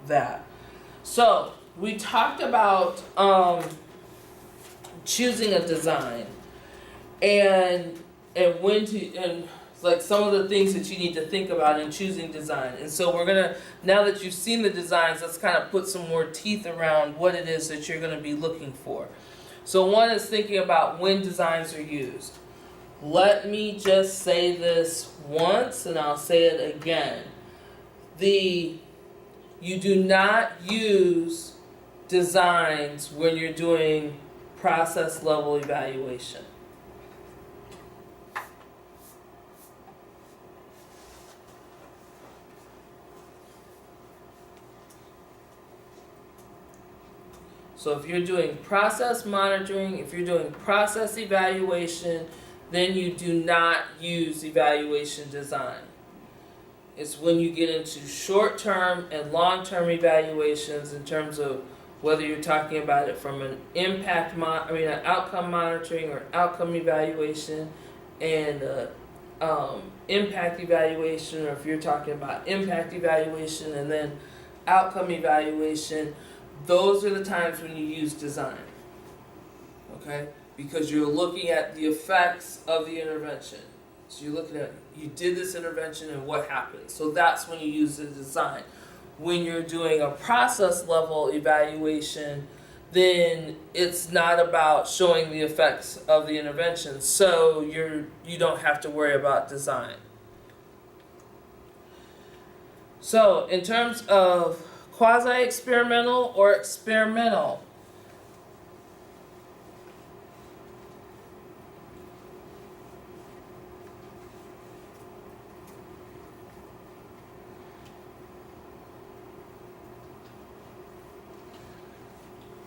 that. So we talked about choosing a design and when to, and like some of the things that you need to think about in choosing design. And so we're gonna, now that you've seen the designs, let's kind of put some more teeth around what it is that you're gonna be looking for. So one is thinking about when designs are used. Let me just say this once and I'll say it again. You do not use designs when you're doing process level evaluation. So if you're doing process monitoring, if you're doing process evaluation, then you do not use evaluation design. It's when you get into short-term and long-term evaluations in terms of whether you're talking about it from an an outcome monitoring or outcome evaluation, and impact evaluation, or if you're talking about impact evaluation and then outcome evaluation. Those are the times when you use design, okay? Because you're looking at the effects of the intervention. So you're looking at, you did this intervention and what happened. So that's when you use the design. When you're doing a process level evaluation, then it's not about showing the effects of the intervention. So you don't have to worry about design. So in terms of quasi-experimental or experimental,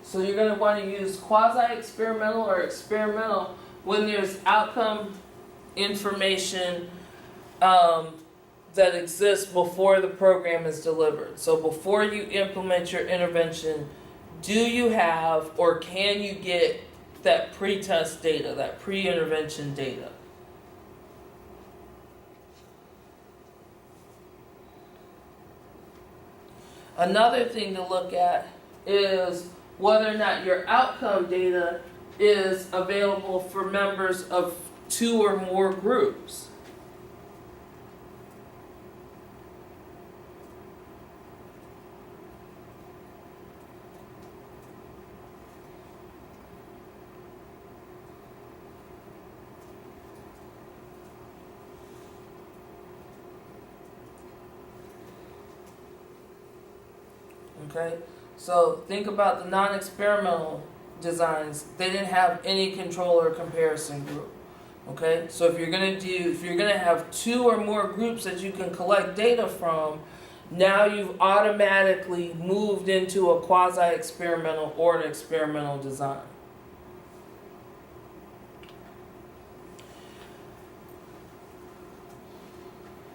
so you're going to want to use quasi-experimental or experimental when there's outcome information that exists before the program is delivered. So before you implement your intervention, do you have or can you get that pre-test data, that pre-intervention data? Another thing to look at is whether or not your outcome data is available for members of 2 or more groups. Okay, so think about the non-experimental designs. They didn't have any control or comparison group. Okay, so if you're gonna have 2 or more groups that you can collect data from, now you've automatically moved into a quasi-experimental or an experimental design.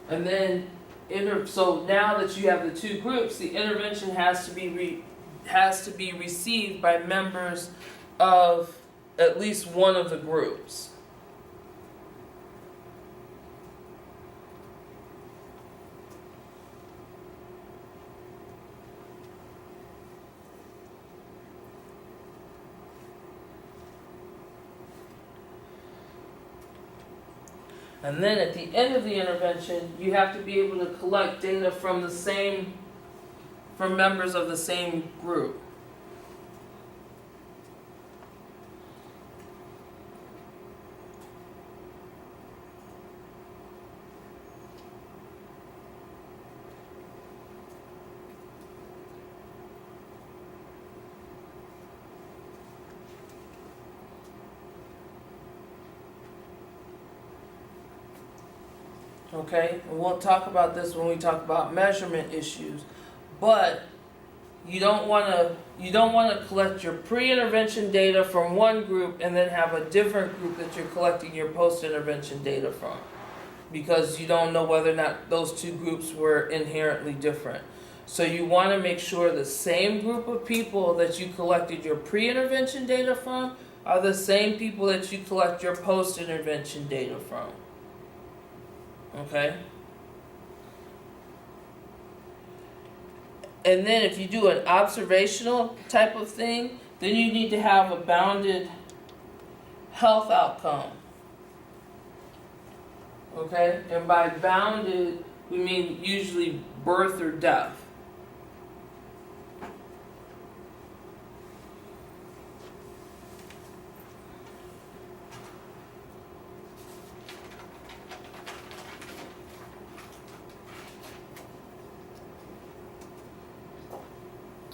And then so now that you have the 2 groups, the intervention has to be received by members of at least one of the groups. And then at the end of the intervention, you have to be able to collect data from members of the same group. Okay, and we'll talk about this when we talk about measurement issues, but you don't want to collect your pre-intervention data from one group and then have a different group that you're collecting your post-intervention data from, because you don't know whether or not those 2 groups were inherently different. So you want to make sure the same group of people that you collected your pre-intervention data from are the same people that you collect your post-intervention data from. Okay? And then if you do an observational type of thing, then you need to have a bounded health outcome. Okay? And by bounded, we mean usually birth or death.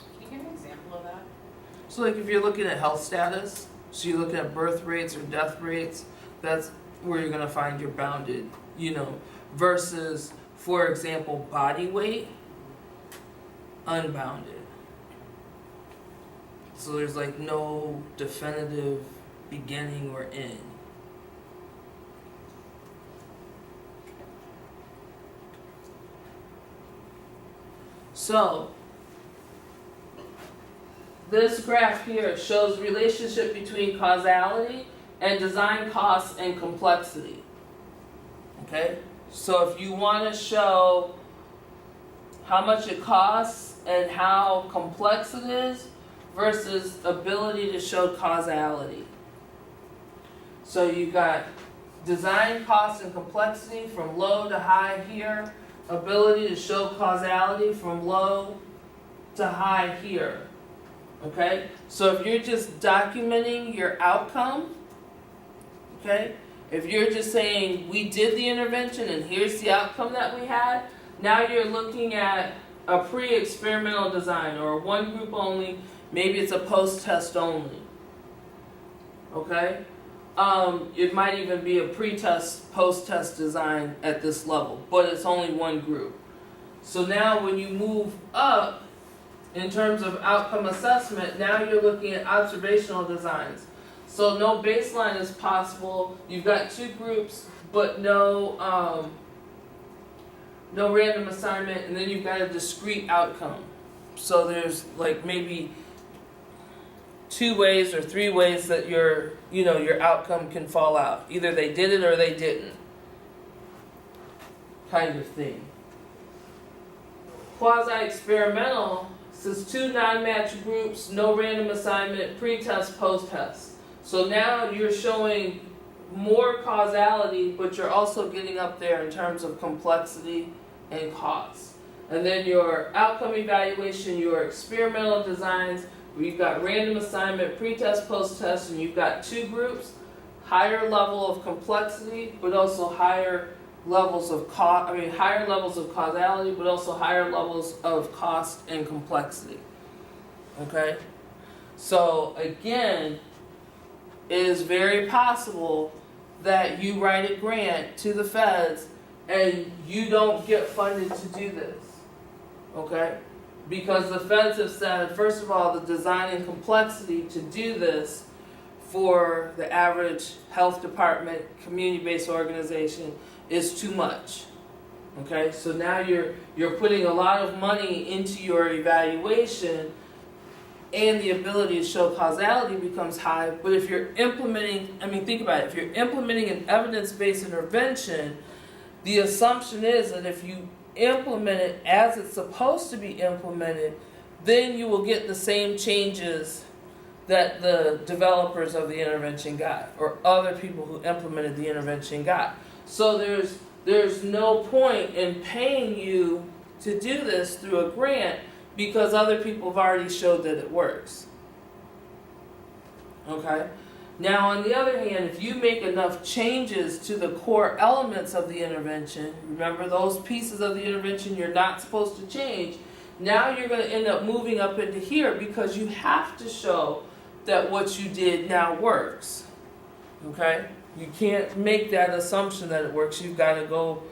Can you give me an example of that? So like if you're looking at health status, so you're looking at birth rates or death rates, that's where you're gonna find your bounded, versus, for example, body weight, unbounded. So there's like no definitive beginning or end. So this graph here shows the relationship between causality and design costs and complexity. Okay? So if you want to show how much it costs and how complex it is versus ability to show causality. So you got design costs and complexity from low to high here, ability to show causality from low to high here. Okay? So if you're just documenting your outcome, okay? If you're just saying, we did the intervention and here's the outcome that we had, now you're looking at a pre-experimental design or one group only, maybe it's a post-test only. Okay? It might even be a pre-test, post-test design at this level, but it's only one group. So now when you move up in terms of outcome assessment, now you're looking at observational designs. So no baseline is possible. You've got two groups, but no random assignment, and then you've got a discrete outcome. So there's like maybe 2 ways or 3 ways that your outcome can fall out. Either they did it or they didn't. Kind of thing. Quasi-experimental says 2 non-matched groups, no random assignment, pre-test, post-test. So now you're showing more causality, but you're also getting up there in terms of complexity and cost. And then your outcome evaluation, your experimental designs, where you've got random assignment, pre-test, post-test, and you've got 2 groups, higher level of complexity, but also higher levels of higher levels of causality, but also higher levels of cost and complexity. Okay? So again, it is very possible that you write a grant to the feds and you don't get funded to do this. Okay? Because the feds have said, first of all, the design and complexity to do this for the average health department, community-based organization is too much. Okay? So now you're putting a lot of money into your evaluation, and the ability to show causality becomes high. But if you're implementing, think about it, if you're implementing an evidence-based intervention, the assumption is that if you implement it as it's supposed to be implemented, then you will get the same changes that the developers of the intervention got, or other people who implemented the intervention got. So there's no point in paying you to do this through a grant, because other people have already showed that it works. Okay? Now, on the other hand, if you make enough changes to the core elements of the intervention, remember those pieces of the intervention you're not supposed to change, now you're going to end up moving up into here, because you have to show that what you did now works. Okay? You can't make that assumption that it works. You've got to go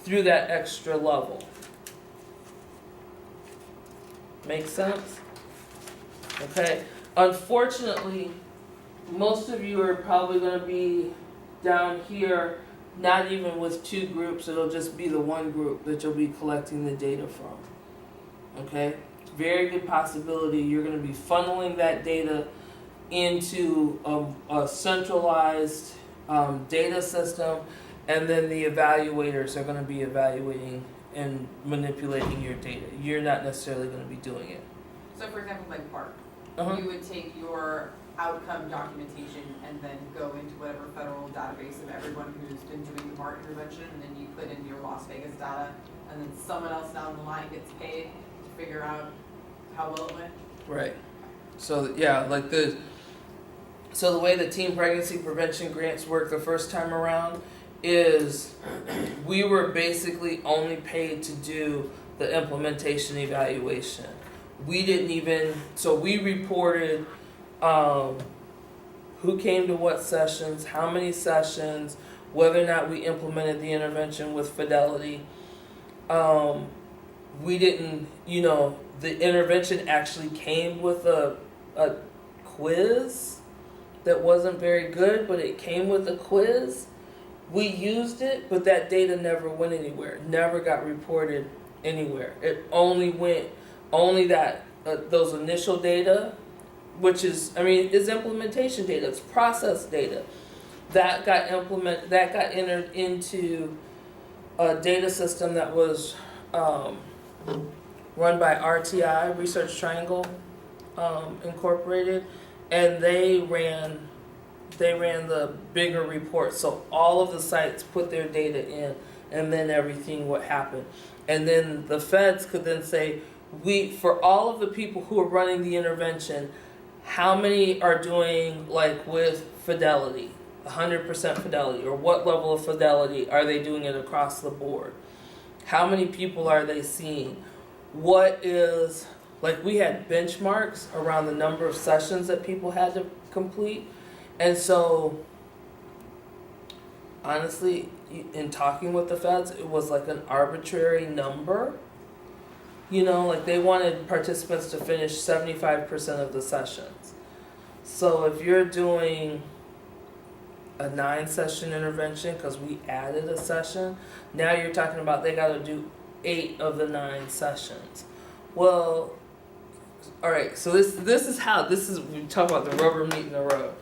through that extra level. Make sense? Okay. Unfortunately, most of you are probably going to be down here, not even with 2 groups. It'll just be the one group that you'll be collecting the data from. Okay, very good possibility you're going to be funneling that data into a centralized data system, and then the evaluators are going to be evaluating and manipulating your data. You're not necessarily going to be doing it. So for example, like Park, Uh-huh. you would take your outcome documentation and then go into whatever federal database of everyone who's been doing the Park intervention, and then you put in your Las Vegas data, and then someone else down the line gets paid to figure out how well it went. Right. So yeah, like the way the teen pregnancy prevention grants work the first time around is we were basically only paid to do the implementation evaluation. We didn't even, so we reported who came to what sessions, how many sessions, whether or not we implemented the intervention with fidelity. We didn't, the intervention actually came with a quiz that wasn't very good, but it came with a quiz. We used it, but that data never went anywhere, never got reported anywhere. It only that those initial data, which is implementation data, it's process data, that got entered into a data system that was run by RTI, Research Triangle Incorporated, and they ran the bigger report. So all of the sites put their data in, and then everything what happened, and then the feds could then say, for all of the people who are running the intervention, how many are doing like with fidelity, 100% fidelity, or what level of fidelity are they doing it across the board? How many people are they seeing? What is, like, we had benchmarks around the number of sessions that people had to complete. And so, honestly, in talking with the feds, it was like an arbitrary number. Like they wanted participants to finish 75% of the sessions. So if you're doing a 9-session intervention, because we added a session, now you're talking about they got to do 8 of the 9 sessions. Well, all right, so this is we talk about the rubber meeting the road.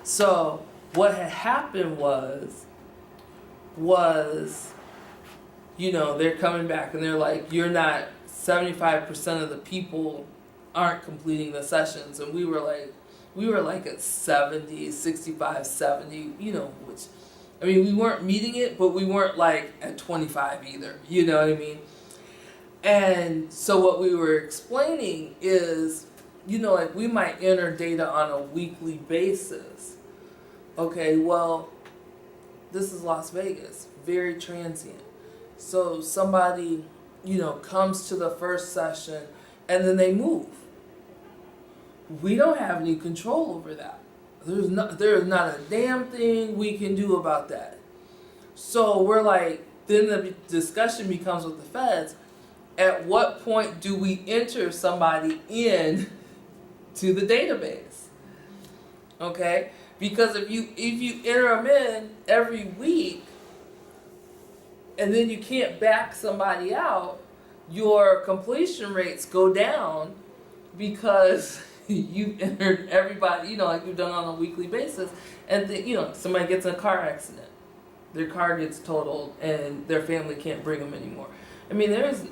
So what had happened was they're coming back and they're like, you're not, 75% of the people aren't completing the sessions, and we were like at 70, 65, 70, which, we weren't meeting it, but we weren't like at 25 either, you know what I mean? And so what we were explaining is, like we might enter data on a weekly basis. Okay, well, this is Las Vegas, very transient. So somebody, comes to the first session and then they move. We don't have any control over that. There's not a damn thing we can do about that. So we're like, then the discussion becomes with the feds, at what point do we enter somebody in to the database? Okay? Because if you enter them in every week and then you can't back somebody out, your completion rates go down because you entered everybody, like you've done on a weekly basis, and somebody gets in a car accident, their car gets totaled, and their family can't bring them anymore. This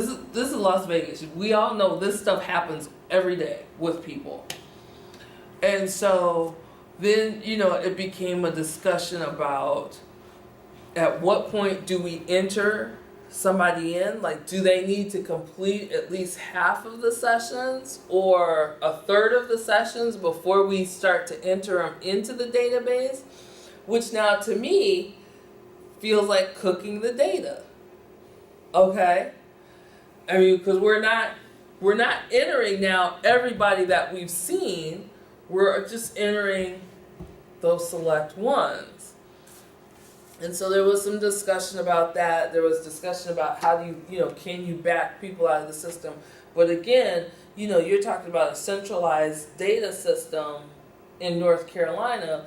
is Las Vegas. We all know this stuff happens every day with people. And so then, it became a discussion about at what point do we enter somebody in? Like, do they need to complete at least half of the sessions or a third of the sessions before we start to enter them into the database? Which now to me feels like cooking the data. Okay? Because we're not entering now everybody that we've seen. We're just entering those select ones. And so there was some discussion about that. There was discussion about how do can you back people out of the system? But again, you're talking about a centralized data system in North Carolina.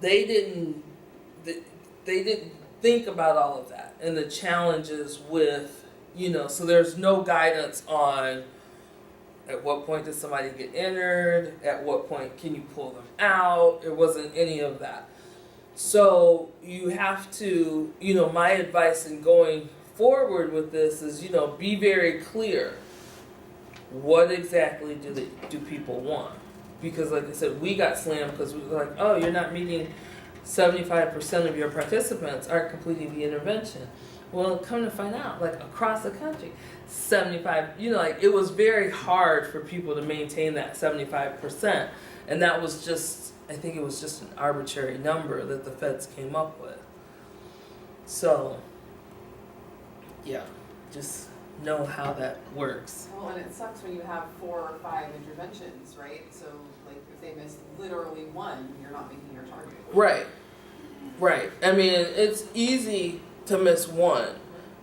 They didn't think about all of that and the challenges with, So there's no guidance on at what point does somebody get entered, at what point can you pull them out. It wasn't any of that. So you have to, my advice in going forward with this is, be very clear. What exactly do people want? Because like I said, we got slammed because we were like, oh, you're not meeting 75% of your participants aren't completing the intervention. Well, come to find out, like across the country, 75, it was very hard for people to maintain that 75%. And that was just, I think it was just an arbitrary number that the feds came up with. So, yeah, just know how that works. Well, and it sucks when you have 4 or 5 interventions, right? So, like, if they miss literally one, you're not making your target. Right. I mean, it's easy to miss one.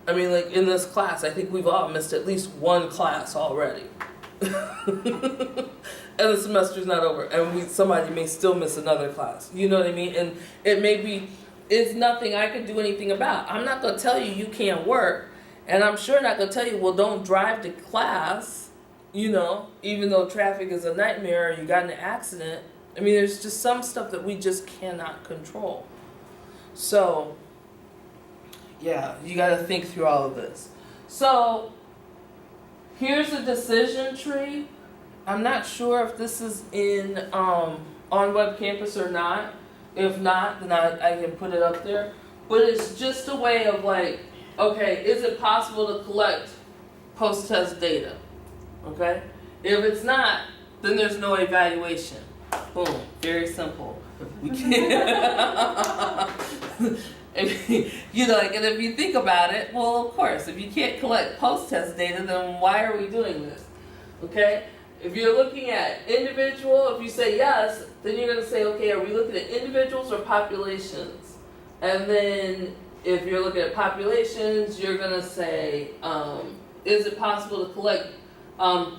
I mean, like in this class, I think we've all missed at least one class already. And the semester's not over, and somebody may still miss another class. You know what I mean? And it's nothing I can do anything about. I'm not gonna tell you can't work, and I'm sure not gonna tell you, well, don't drive to class. Even though traffic is a nightmare, or you got in an accident. I mean, there's just some stuff that we just cannot control. So, yeah, you got to think through all of this. So, here's a decision tree. I'm not sure if this is on Web Campus or not. If not, then I can put it up there. But it's just a way of like, okay, is it possible to collect post-test data? Okay? If it's not, then there's no evaluation. Boom. Very simple. We can't. And if you think about it, well, of course, if you can't collect post-test data, then why are we doing this? Okay? If you're looking at individual, if you say yes, then you're going to say, okay, are we looking at individuals or populations? And then if you're looking at populations, you're going to say, is it possible to collect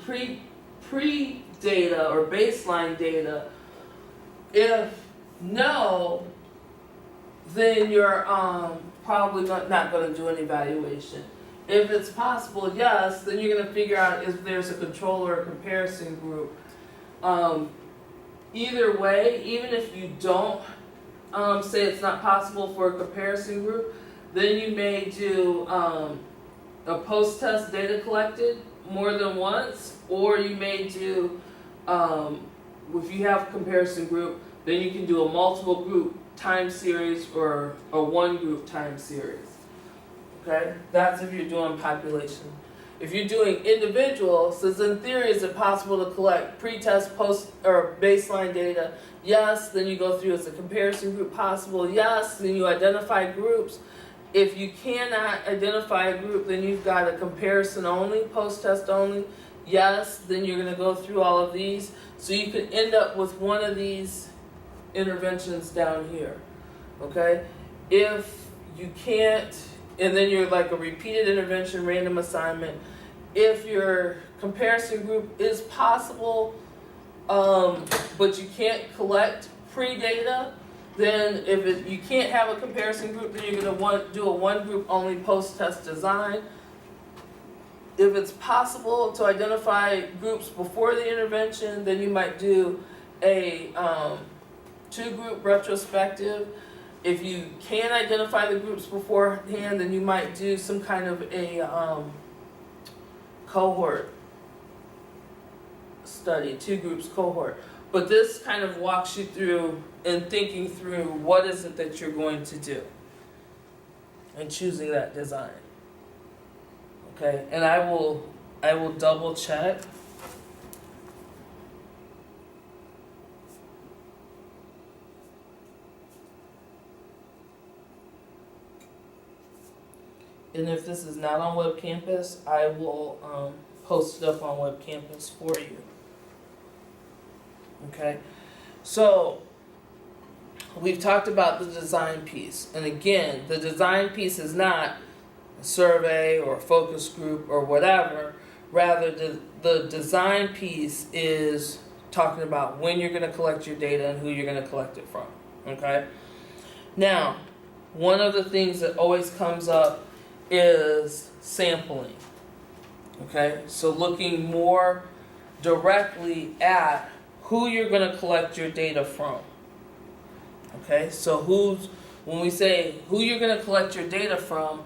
pre-data or baseline data? If no, then you're probably not going to do an evaluation. If it's possible, yes, then you're going to figure out if there's a control or a comparison group. Either way, even if you don't say it's not possible for a comparison group, then you may do a post-test data collected more than once, or you may do, if you have a comparison group, then you can do a multiple group time series or a one group time series. Okay, that's if you're doing population. If you're doing individual, since in theory is it possible to collect pre-test, post, or baseline data? Yes, then you go through as a comparison group possible. Yes, then you identify groups. If you cannot identify a group, then you've got a comparison only, post-test only. Yes, then you're going to go through all of these. So you could end up with one of these interventions down here. Okay? If you can't, and then you're like a repeated intervention, random assignment. If your comparison group is possible, but you can't collect pre-data, then if you can't have a comparison group, then you're going to do a one group only post-test design. If it's possible to identify groups before the intervention, then you might do a two-group retrospective. If you can identify the groups beforehand, then you might do some kind of a cohort study, two groups cohort. But this kind of walks you through and thinking through what is it that you're going to do and choosing that design. Okay, and I will double check. And if this is not on Web Campus, I will post it up on Web Campus for you. Okay, so we've talked about the design piece. And again, the design piece is not a survey or a focus group or whatever. Rather, the design piece is talking about when you're going to collect your data and who you're going to collect it from. Okay, now, one of the things that always comes up is sampling. Okay, so looking more directly at who you're going to collect your data from. Okay, so when we say who you're going to collect your data from,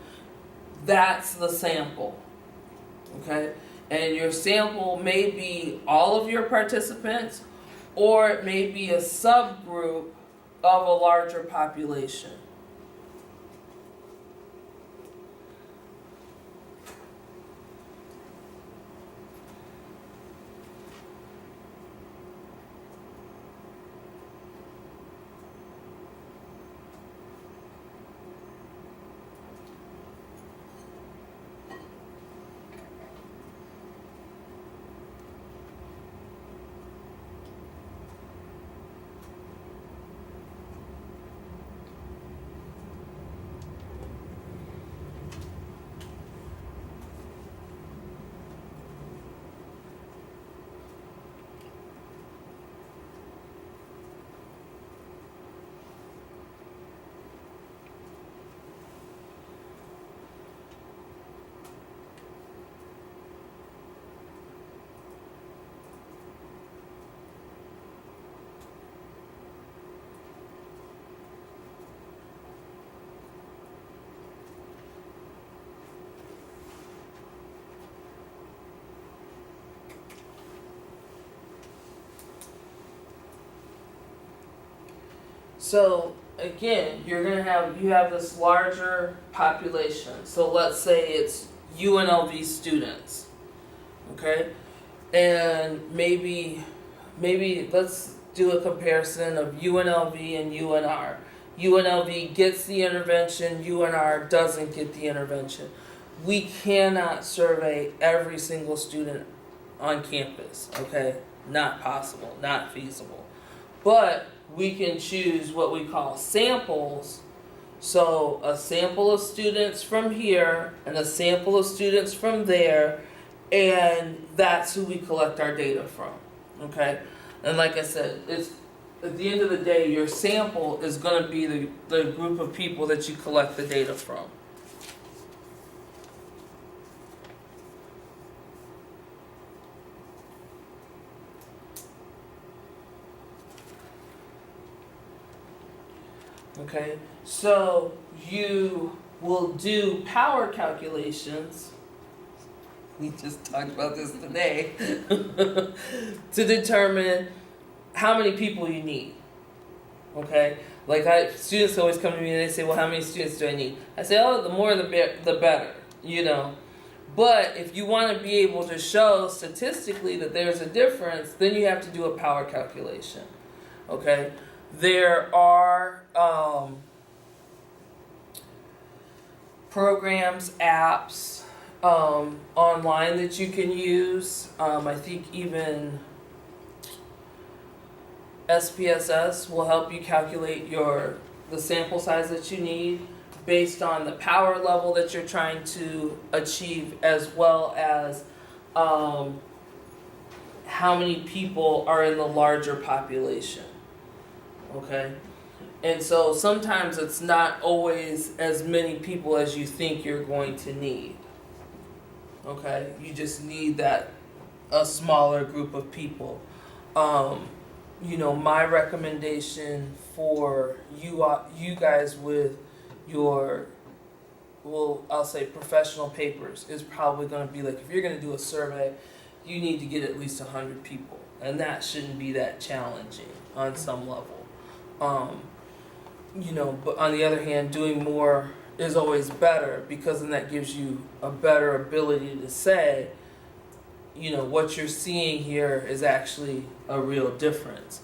that's the sample. Okay, and your sample may be all of your participants, or it may be a subgroup of a larger population. So again, you have this larger population. So let's say it's UNLV students, okay, and maybe let's do a comparison of UNLV and UNR. UNLV gets the intervention, UNR doesn't get the intervention. We cannot survey every single student on campus, okay? Not possible, not feasible. But we can choose what we call samples. So a sample of students from here and a sample of students from there, and that's who we collect our data from, okay? And like I said, it's at the end of the day, your sample is going to be the group of people that you collect the data from. Okay, so you will do power calculations. We just talked about this today. To determine how many people you need. Okay, like students always come to me and they say, "Well, how many students do I need?" I say, "Oh, the more the better," you know. But if you want to be able to show statistically that there's a difference, then you have to do a power calculation. Okay. There are programs, apps online that you can use. I think even SPSS will help you calculate the sample size that you need based on the power level that you're trying to achieve, as well as how many people are in the larger population. Okay, and so sometimes it's not always as many people as you think you're going to need. Okay, you just need a smaller group of people. You know, my recommendation for you guys with your, well, I'll say professional papers is probably going to be like, if you're going to do a survey, you need to get at least 100 people, and that shouldn't be that challenging on some level. You know, but on the other hand, doing more is always better, because then that gives you a better ability to say, you know, what you're seeing here is actually a real difference.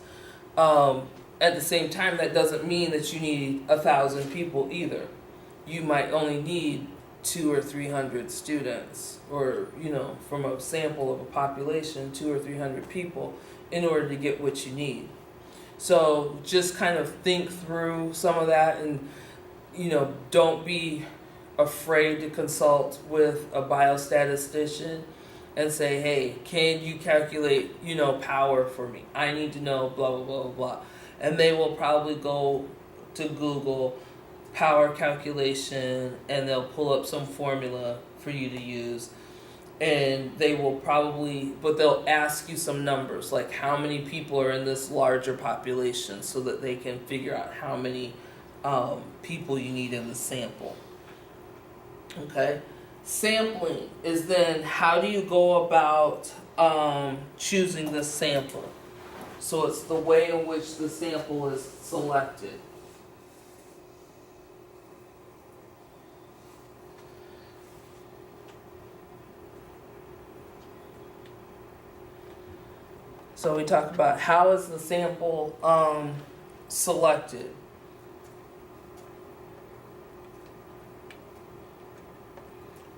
At the same time, that doesn't mean that you need 1,000 people either. You might only need 200 or 300 students, or, you know, from a sample of a population, 200 or 300 people, in order to get what you need. So just kind of think through some of that, and, you know, don't be afraid to consult with a biostatistician and say, hey, can you calculate, you know, power for me? I need to know blah, blah, blah, blah. And they will probably go to Google power calculation, and they'll pull up some formula for you to use. And they will probably, but they'll ask you some numbers, like how many people are in this larger population, so that they can figure out how many people you need in the sample. Okay? Sampling is then how do you go about choosing the sample? So it's the way in which the sample is selected. So we talk about how is the sample selected.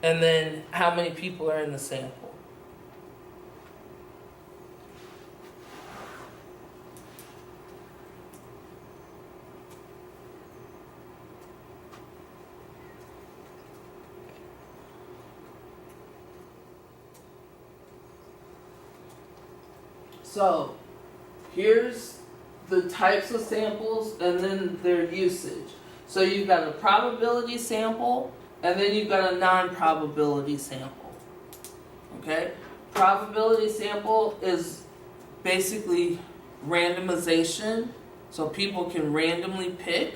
And then how many people are in the sample. So here's the types of samples and then their usage. So you've got a probability sample and then you've got a non-probability sample. Okay? Probability sample is basically randomization. So people can randomly pick,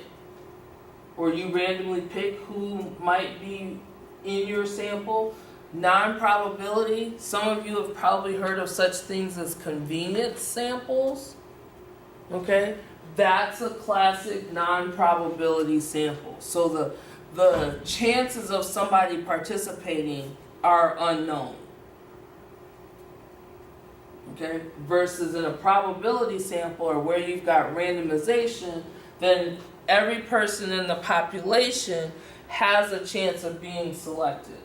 or you randomly pick who might be in your sample. Non-probability, some of you have probably heard of such things as convenience samples. Okay? That's a classic non-probability sample. So the chances of somebody participating are unknown. Okay? Versus in a probability sample, or where you've got randomization, then every person in the population has a chance of being selected.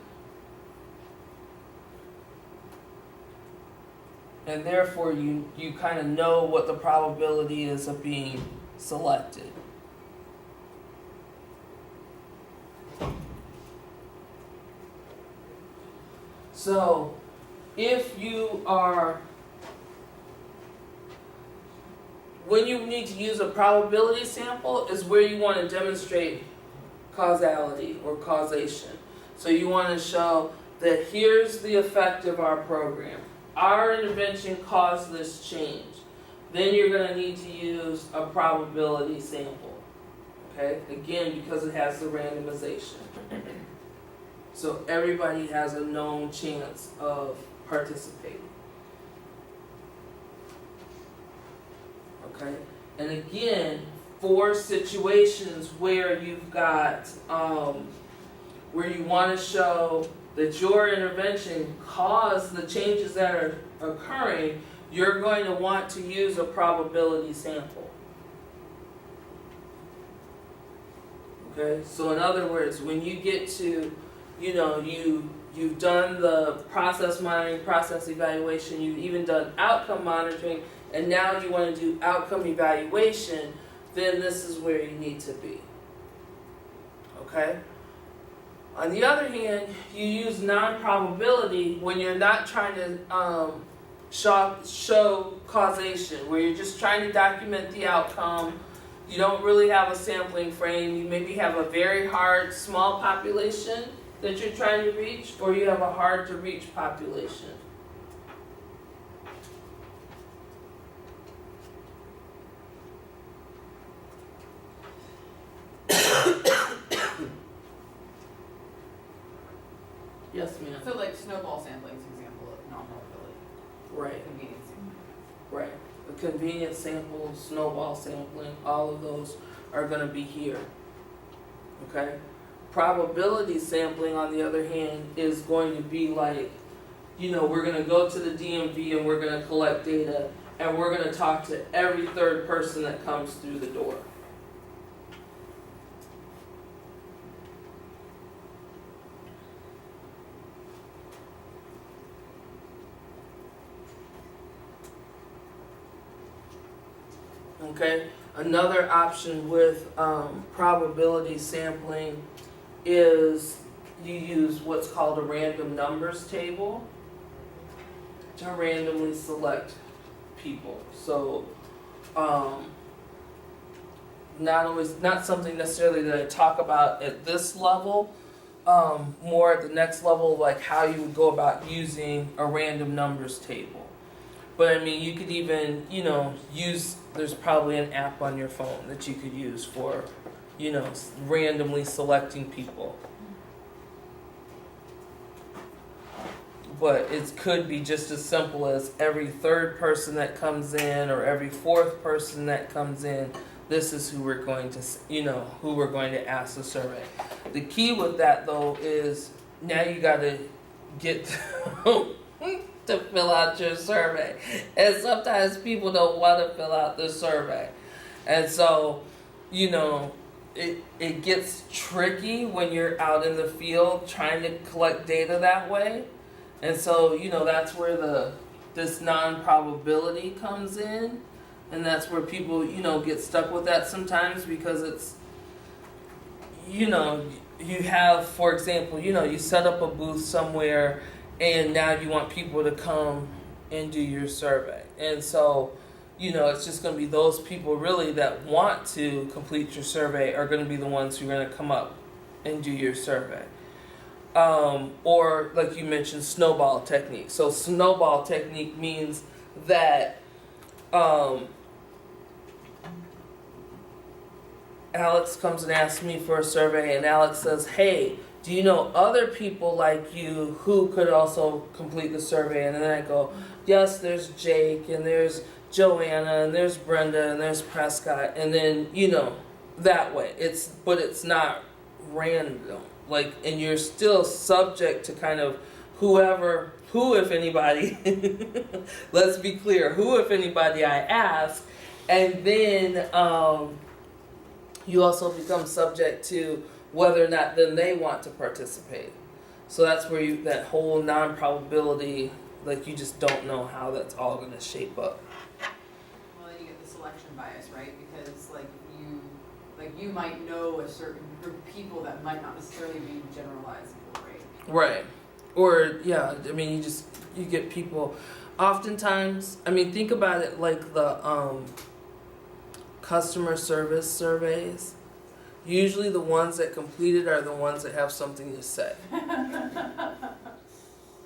And therefore you kind of know what the probability is of being selected. So if you are, when you need to use a probability sample is where you want to demonstrate causality or causation. So you want to show that here's the effect of our program. Our intervention caused this change. Then you're going to need to use a probability sample. Okay? Again, because it has the randomization. So everybody has a known chance of participating. Okay? And again, for situations where you've got, where you want to show that your intervention caused the changes that are occurring, you're going to want to use a probability sample. Okay? So in other words, when you get to, you've done the process monitoring, process evaluation, you've even done outcome monitoring, and now you want to do outcome evaluation, then this is where you need to be. Okay? On the other hand, you use non-probability when you're not trying to show causation, where you're just trying to document the outcome. You don't really have a sampling frame. You maybe have a very hard, small population that you're trying to reach, or you have a hard to reach population. Yes, ma'am. So like snowball sampling is an example of non-probability. Right. Convenience sampling. Right. The convenience sample, snowball sampling, all of those are going to be here. Okay? Probability sampling, on the other hand, is going to be like, we're going to go to the DMV and we're going to collect data and we're going to talk to every third person that comes through the door. Okay, another option with probability sampling is you use what's called a random numbers table to randomly select people. So not something necessarily that I talk about at this level, more at the next level, like how you would go about using a random numbers table. But I mean, you could even, there's probably an app on your phone that you could use for, randomly selecting people. But it could be just as simple as every third person that comes in or every fourth person that comes in, this is who we're going to, who we're going to ask the survey. The key with that though is now you got to get to fill out your survey. And sometimes people don't want to fill out the survey. And so, it gets tricky when you're out in the field trying to collect data that way. And so, that's where this non-probability comes in. And that's where people, get stuck with that sometimes because it's, you have, for example, you set up a booth somewhere and now you want people to come and do your survey. And so, it's just going to be those people really that want to complete your survey are going to be the ones who are going to come up and do your survey. Or like you mentioned, snowball technique. So snowball technique means that Alex comes and asks me for a survey, and Alex says, hey, do you know other people like you who could also complete the survey? And then I go, yes, there's Jake, and there's Joanna, and there's Brenda, and there's Prescott, and then, that way. But it's not random. Like, and you're still subject to kind of who, if anybody, let's be clear, who, if anybody, I ask, and then you also become subject to whether or not then they want to participate. So that's where that whole non-probability, like you just don't know how that's all going to shape up. Well, then you get the selection bias, right? Because you might know a certain group of people that might not necessarily be generalizable, right? Right. Or, yeah, I mean, you get people, oftentimes, I mean, think about it like the customer service surveys. Usually the ones that complete it are the ones that have something to say. I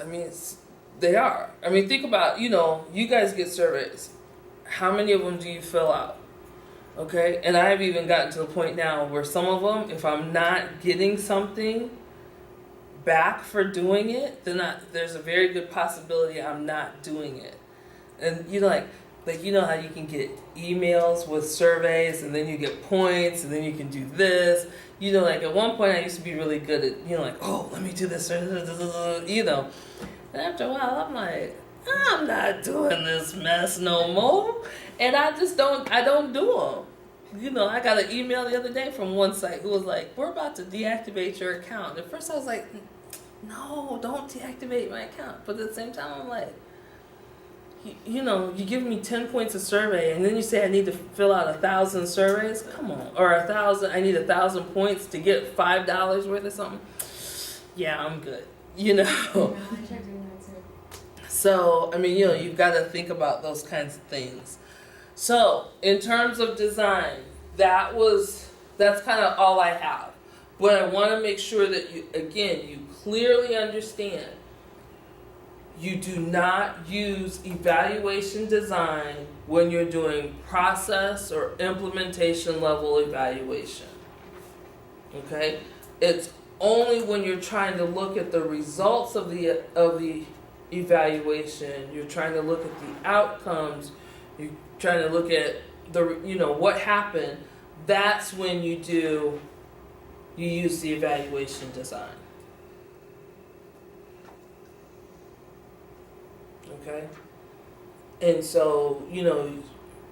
mean, they are. I mean, think about, you guys get surveys. How many of them do you fill out? Okay? And I've even gotten to the point now where some of them, if I'm not getting something back for doing it, then there's a very good possibility I'm not doing it. And like how you can get emails with surveys and then you get points and then you can do this. Like at one point I used to be really good at, oh, let me do this, And after a while I'm like, I'm not doing this mess no more. And I don't do them. I got an email the other day from one site who was like, we're about to deactivate your account. At first I was like, no, don't deactivate my account. But at the same time I'm like, you give me 10 points a survey and then you say I need to fill out 1,000 surveys? Come on. Or 1,000, I need 1,000 points to get $5 worth of something? Yeah, I'm good. Yeah, I tried doing that too. So, I mean, you've got to think about those kinds of things. So, in terms of design, that's kind of all I have. But I want to make sure that you clearly understand you do not use evaluation design when you're doing process or implementation level evaluation. Okay? It's only when you're trying to look at the results of the evaluation, you're trying to look at the outcomes, you're trying to look at what happened, that's when you use the evaluation design. Okay? And so,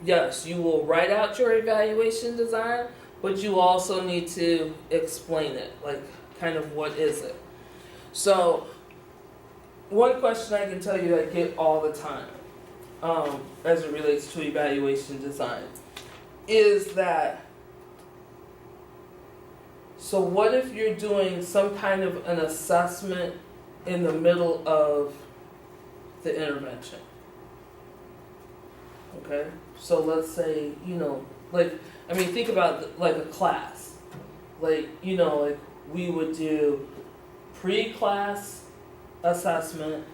yes, you will write out your evaluation design, but you also need to explain it, like kind of what is it. So, one question I can tell you I get all the time, as it relates to evaluation design, is that, so what if you're doing some kind of an assessment in the middle of the intervention? Okay, so let's say, Like, I mean, think about like a class. Like, you know, like we would do pre-class assessment,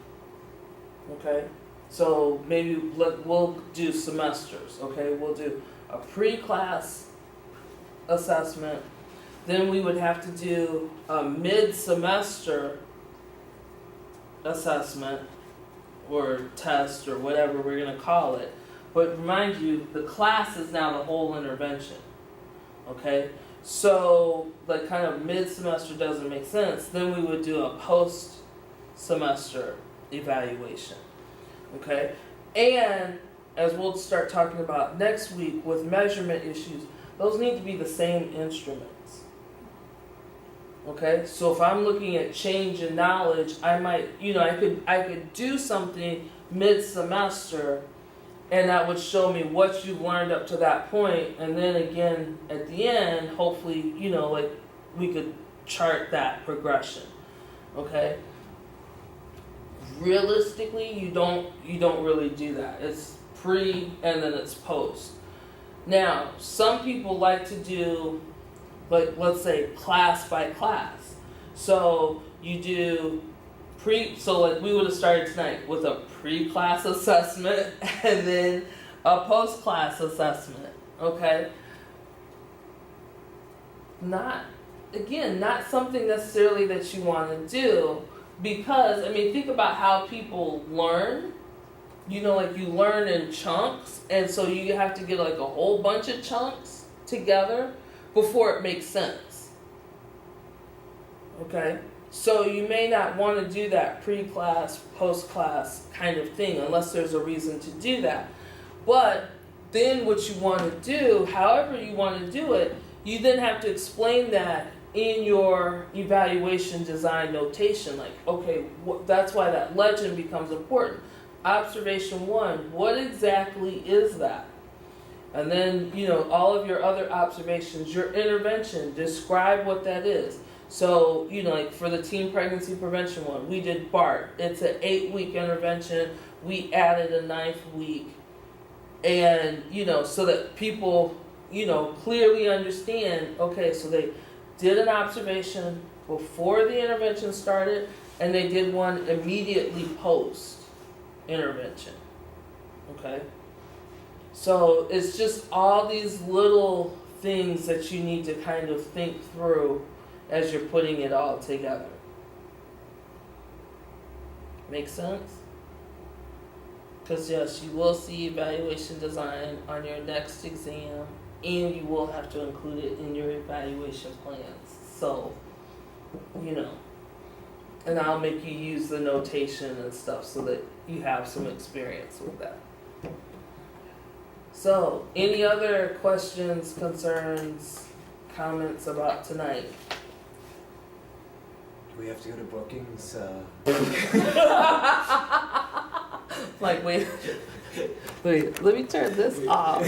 okay? So maybe we'll do semesters, okay? We'll do a pre-class assessment. Then we would have to do a mid-semester assessment or test or whatever we're going to call it. But remind you, the class is now the whole intervention, okay? So like kind of mid-semester doesn't make sense. Then we would do a post-semester evaluation, okay? And as we'll start talking about next week with measurement issues, those need to be the same instruments. Okay, so if I'm looking at change in knowledge, I might, you know, I could do something mid-semester, and that would show me what you've learned up to that point, and then again at the end, hopefully, you know, like we could chart that progression. Okay. Realistically, you don't really do that. It's pre and then it's post. Now, some people like to do, like, let's say class by class. So you do so like we would have started tonight with a pre-class assessment and then a post-class assessment, okay? Not something necessarily that you want to do, because, I mean, think about how people learn. You know, like you learn in chunks, and so you have to get like a whole bunch of chunks together before it makes sense. Okay? So you may not want to do that pre-class, post-class kind of thing unless there's a reason to do that. But then what you want to do, however you want to do it, you then have to explain that in your evaluation design notation. Like, okay, that's why that legend becomes important. Observation 1, what exactly is that? And then, you know, all of your other observations, your intervention, describe what that is. So, you know, like for the teen pregnancy prevention one, we did BART. It's an 8-week intervention. We added a 9th week. And, you know, so that people, you know, clearly understand, okay, so they did an observation before the intervention started, and they did one immediately post intervention. Okay? So it's just all these little things that you need to kind of think through as you're putting it all together. Make sense? Because yes, you will see evaluation design on your next exam, and you will have to include it in your evaluation plans. So, you know, and I'll make you use the notation and stuff so that you have some experience with that. So, any other questions, concerns, comments about tonight? Do we have to go to bookings? Like, wait, let me turn this off.